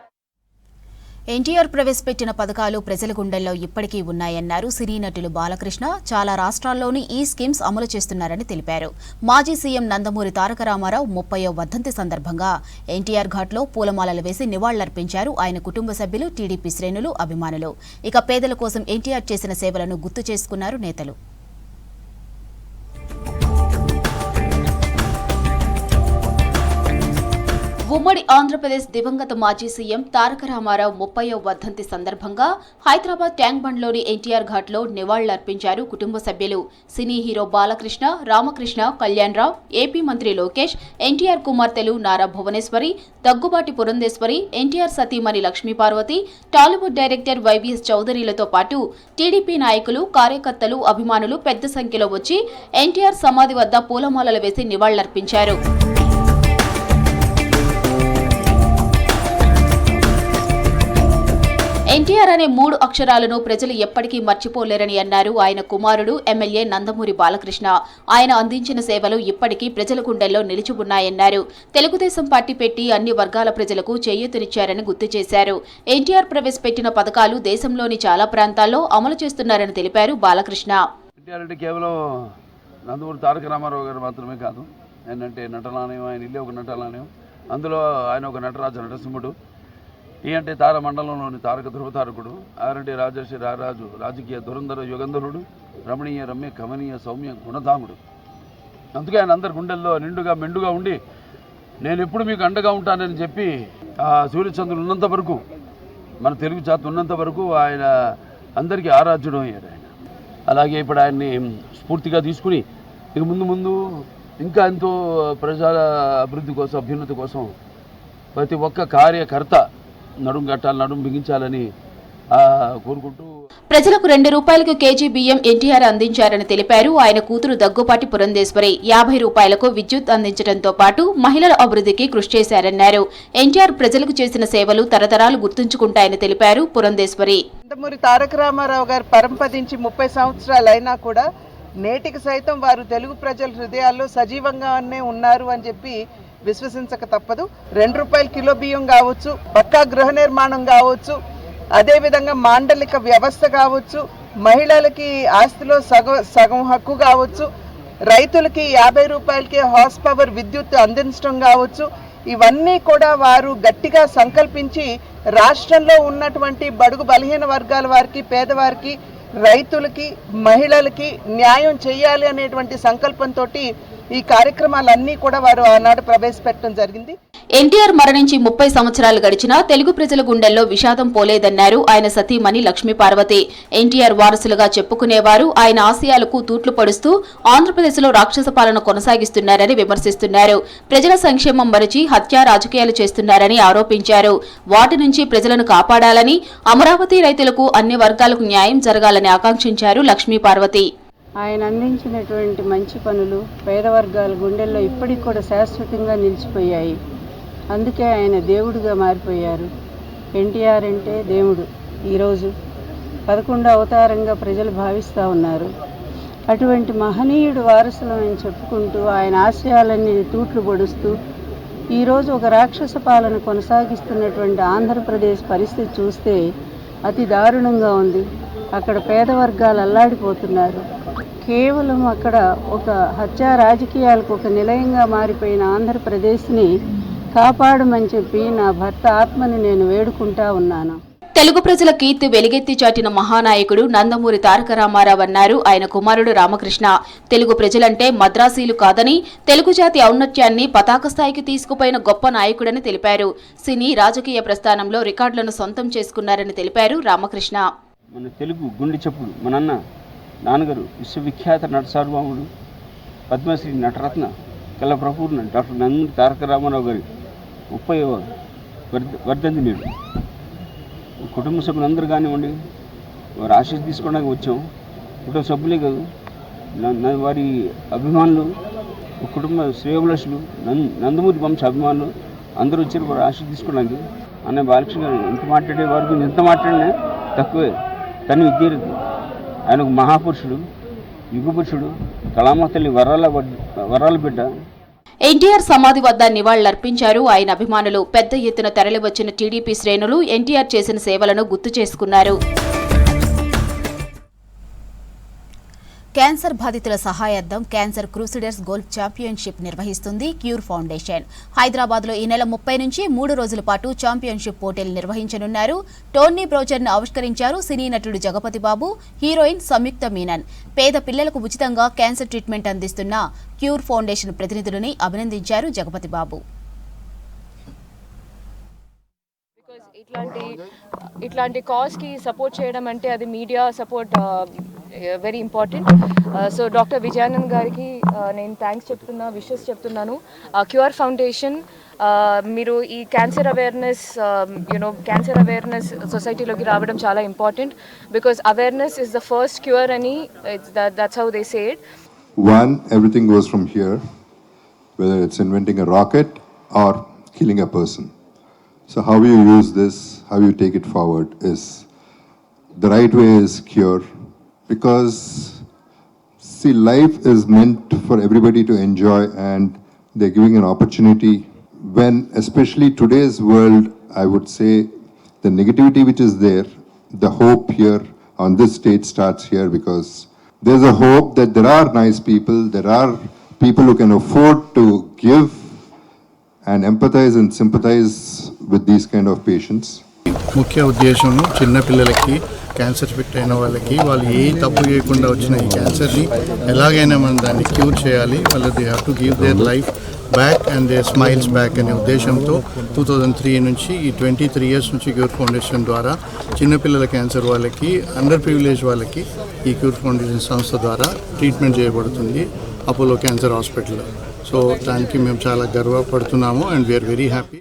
ఎన్టీఆర్ ప్రవేశపెట్టిన పథకాలు ప్రజల గుండెల్లో ఇప్పటికీ ఉన్నాయన్నారు సినీ నటులు బాలకృష్ణ. చాలా రాష్ట్రాల్లోని ఈ స్కీమ్స్ అమలు చేస్తున్నారని తెలిపారు. మాజీ సీఎం నందమూరి తారక రామారావు 30వ వర్ధంతి సందర్భంగా ఎన్టీఆర్ ఘాట్లో పూలమాలలు వేసి నివాళులర్పించారు ఆయన కుటుంబ సభ్యులు, టీడీపీ శ్రేణులు, అభిమానులు. ఇక పేదల కోసం ఎన్టీఆర్ చేసిన సేవలను గుర్తు చేసుకున్నారు నేతలు. ఉమ్మడి ఆంధ్రప్రదేశ్ దివంగత మాజీ సీఎం తారక రామారావు 30వ వర్ధంతి సందర్భంగా హైదరాబాద్ ట్యాంక్ బండ్లోని ఎన్టీఆర్ ఘాట్లో నివాళులర్పించారు కుటుంబ సభ్యులు. Cine hero Balakrishna, Ramakrishna, Kalyan Rao, AP మంత్రి లోకేష్, ఎన్టీఆర్ కుమార్తెలు నారా భువనేశ్వరి, దగ్గుబాటి పురంధేశ్వరి, ఎన్టీఆర్ సతీమణి లక్ష్మీపార్వతి, టాలీవుడ్ డైరెక్టర్ వైవీఎస్ చౌదరిలతో పాటు టీడీపీ నాయకులు, కార్యకర్తలు, అభిమానులు పెద్ద సంఖ్యలో వచ్చి ఎన్టీఆర్ సమాధి వద్ద పూలమాలలు వేసి నివాళులర్పించారు. ఎన్టీఆర్ అనే 3 అక్షరాలను ప్రజలు ఎప్పటికీ మర్చిపోలేరని అన్నారు ఆయన కుమారుడు ఎమ్మెల్యే నందమూరి బాలకృష్ణ. ఆయన అందించిన సేవలు ఇప్పటికీ ప్రజల గుండెల్లో నిలిచి ఉన్నాయన్నారు. తెలుగుదేశం పార్టీ పెట్టి అన్ని వర్గాల ప్రజలకు చేయూతనిచ్చారని గుర్తు చేశారు. ఎన్టీఆర్ ప్రవేశపెట్టిన పథకాలు దేశంలోని చాలా ప్రాంతాల్లో అమలు చేస్తున్నారని తెలిపారు బాలకృష్ణ. ఎన్టీఆర్ అంటే కేవలం నందమూరి తారక రామారావు గారు మాత్రమే కాదు. ఏంటంటే నటనాలయం, ఆయన ఇల్లే ఒక నటనాలయం. అందులో ఆయన ఒక నటరాజు, నటసింహుడు. ఈ అంటే తార మండలంలోని తారక ధ్రువతారకుడు. ఆరంటే రాజర్షి, రారాజు, రాజకీయ దురంధర యుగంధరుడు, రమణీయ రమ్య కమనీయ సౌమ్య గుణధాముడు. అందుకే ఆయన అందరి గుండెల్లో నిండుగా మెండుగా ఉండి నేను ఎప్పుడు మీకు అండగా ఉంటానని చెప్పి ఆ సూర్యచంద్రులు ఉన్నంత వరకు, మన తెలుగు జాతి ఉన్నంత వరకు ఆయన అందరికీ ఆరాధ్యుడు అయ్యాడు ఆయన. అలాగే ఇప్పుడు ఆయన్ని స్ఫూర్తిగా తీసుకుని ఇక ముందు ఇంకా ఎంతో ప్రజల అభివృద్ధి కోసం, అభ్యున్నతి కోసం ప్రతి ఒక్క కార్యకర్త నడుం కట్టాలి, నడుం బిగించాలని కోరుకుంటూ ప్రజలకు ₹2 కేజీ బియ్యం ఎన్టీఆర్ అందించారని తెలిపారు. ఆయన కూతురు దగ్గుపాటి పురంధేశ్వరి ₹50 విద్యుత్ అందించడంతో పాటు మహిళల అభివృద్ధికి కృషి చేశారన్నారు. ఎన్టీఆర్ ప్రజలకు చేసిన సేవలు తరతరాలు గుర్తుంచుకుంటాయని తెలిపారు పురంధేశ్వరి. నందమూరి తారక రామారావు గారు పరంపదించి 30 సంవత్సరాలు అయినా కూడా నేటికి సైతం వారు తెలుగు ప్రజల హృదయాల్లో సజీవంగానే ఉన్నారు అని చెప్పి విశ్వసించక తప్పదు. ₹2 కిలో బియ్యం కావచ్చు, పక్కా గృహ నిర్మాణం కావచ్చు, అదేవిధంగా మాండలిక వ్యవస్థ కావచ్చు, మహిళలకి ఆస్తిలో సగం హక్కు కావచ్చు, రైతులకి ₹50కే హార్స్ పవర్ విద్యుత్ అందించడం కావచ్చు, ఇవన్నీ కూడా వారు గట్టిగా సంకల్పించి రాష్ట్రంలో ఉన్నటువంటి బడుగు బలహీన వర్గాల వారికి, పేదవారికి, రైతులకి, మహిళలకి న్యాయం చేయాలి అనేటువంటి సంకల్పంతో ఈ కార్యక్రమాలన్నీ కూడా వారు ఆనాడు ప్రవేశపెట్టడం జరిగింది. ఎన్టీఆర్ మరణించి 30 సంవత్సరాలు గడిచినా తెలుగు ప్రజల గుండెల్లో విషాదం పోలేదన్నారు ఆయన సతీమణి లక్ష్మీపార్వతి. ఎన్టీఆర్ వారసులుగా చెప్పుకునేవారు ఆయన ఆశయాలకు తూట్లు పడుస్తూ ఆంధ్రప్రదేశ్లో రాక్షస పాలన కొనసాగిస్తున్నారని విమర్శిస్తున్నారు. ప్రజల సంక్షేమం మరిచి హత్య రాజకీయాలు చేస్తున్నారని ఆరోపించారు. వాటి నుంచి ప్రజలను కాపాడాలని, అమరావతి రైతులకు అన్ని వర్గాలకు న్యాయం జరగాలని ఆకాంక్షించారు లక్ష్మీపార్వతి. ఆయన అందించినటువంటి మంచి పనులు పేద వర్గాల గుండెల్లో ఇప్పటికి కూడా శాశ్వతంగా నిలిచిపోయాయి. అందుకే ఆయన దేవుడిగా మారిపోయారు. ఎన్టీఆర్ అంటే దేవుడు. ఈరోజు 11వ అవతారంగా ప్రజలు భావిస్తూ ఉన్నారు. అటువంటి మహనీయుడు వారసులం అని చెప్పుకుంటూ ఆయన ఆశయాలన్నీ తూట్లు పొడుస్తూ ఈరోజు ఒక రాక్షస పాలన కొనసాగిస్తున్నటువంటి ఆంధ్రప్రదేశ్ పరిస్థితి చూస్తే అతి దారుణంగా ఉంది. అక్కడ పేద వర్గాలు అల్లాడిపోతున్నారు. కేవలం అక్కడ ఒక హత్యా రాజకీయాలకు ఒక నిలయంగా మారిపోయిన ఆంధ్రప్రదేశ్ని కాపాడమని చెప్పి నా భర్త ఆత్మని నేను వేడుకుంటా ఉన్నాను. తెలుగు ప్రజల కీర్తి వెలుగెత్తి చాటిన మహానాయకుడు నందమూరి తారక రామారావు అన్నారు ఆయన కుమారుడు రామకృష్ణ. తెలుగు ప్రజలంటే మద్రాసీలు కాదని, తెలుగు జాతి ఔన్నత్యాన్ని పతాక స్థాయికి తీసుకుపోయిన గొప్ప నాయకుడని తెలిపారు. సినీ రాజకీయ ప్రస్థానంలో రికార్డులను సొంతం చేసుకున్నారని తెలిపారు రామకృష్ణ. మన తెలుగు గుండె చప్పుడు మన నాన్నగారు విశ్వవిఖ్యాత నట సార్వభౌముడు, పద్మశ్రీ నటరత్న కళాప్రపూర్ణ డాక్టర్ నందమూరి తారక రామారావు గారి 30వ వర్ధంతి నేడు. కుటుంబ సభ్యులందరూ కానివ్వండి, వారి ఆశీస్సు తీసుకోవడానికి వచ్చాం. కుటుంబ సభ్యులే కాదు, వారి అభిమానులు, కుటుంబ శ్రేయోభిలాషులు, నందమూరి వంశ అభిమానులు అందరూ వచ్చారు వారి ఆశీస్సు తీసుకోవడానికి. అన్న బాలకృష్ణ గారు ఎంత మాట్లాడే వారి గురించి ఎంత మాట్లాడినా తక్కువే. తను విద్యార్థి, ఆయన ఒక మహాపురుషుడు, యుగపురుషుడు, కళామాతల్లి వరాల బిడ్డ. ఎన్టీఆర్ సమాధి వద్ద నివాళులర్పించారు ఆయన అభిమానులు. పెద్ద ఎత్తున తరలివచ్చిన టీడీపీ శ్రేణులు ఎన్టీఆర్ చేసిన సేవలను గుర్తు చేసుకున్నారు. క్యాన్సర్ బాధితుల సహాయార్థం క్యాన్సర్ క్రూసిడర్స్ గోల్ఫ్ ఛాంపియన్షిప్ నిర్వహిస్తుంది క్యూర్ ఫౌండేషన్. హైదరాబాద్లో ఈ నెల 30 నుంచి 3 రోజుల పాటు ఛాంపియన్షిప్ పోటీలు నిర్వహించనున్నారు. టోర్నీ బ్రోచర్ను ఆవిష్కరించారు సినీ నటుడు జగపతి బాబు, హీరోయిన్ సంయుక్త మీనన్. పేద పిల్లలకు ఉచితంగా క్యాన్సర్ ట్రీట్మెంట్ అందిస్తున్న క్యూర్ ఫౌండేషన్ ప్రతినిధులని అభినందించారు జగపతి బాబు. ఇట్లాంటి కాజ్కి సపోర్ట్ చేయడం అంటే అది media support very important. So doctor Vijayanand గారికి నేను థ్యాంక్స్ చెప్తున్నా, విషెస్ చెప్తున్నాను. క్యూర్ ఫౌండేషన్ మీరు ఈ క్యాన్సర్ అవేర్నెస్ క్యాన్సర్ అవేర్నెస్ సొసైటీలోకి రావడం చాలా important, because awareness is the first cure అని that's how they say it. One, everything goes from here, whether it's inventing a rocket or killing a person. So how you use this, how you take it forward is the right way is cure, because see, life is meant for everybody to enjoy, and they're giving an opportunity when, especially today's world, I would say the negativity which is there, the hope here on this stage starts here, because there's a hope that there are nice people, there are people who can afford to give and empathize and sympathize with these kind of patients. ముఖ్య ఉద్దేశం చిన్నపిల్లలకి cancer fit అయిన వాళ్ళకి వాళ్ళు ఏ తప్పు చేయకుండా వచ్చిన ఈ క్యాన్సర్ని ఎలాగైనా మనం దాన్ని క్యూర్ చేయాలి, వాళ్ళు they have to give their life back and their smiles back అనే ఉద్దేశంతో 2003 నుంచి ఈ 23 years నుంచి క్యూర్ ఫౌండేషన్ ద్వారా చిన్నపిల్లల క్యాన్సర్ వాళ్ళకి, అండర్ ప్రివిలేజ్ వాళ్ళకి ఈ క్యూర్ ఫౌండేషన్ సంస్థ ద్వారా ట్రీట్మెంట్ చేయబడుతుంది అపోలో క్యాన్సర్ హాస్పిటల్లో. సో దానికి మేము చాలా గర్వపడుతున్నాము అండ్ వీఆర్ వెరీ హ్యాపీ.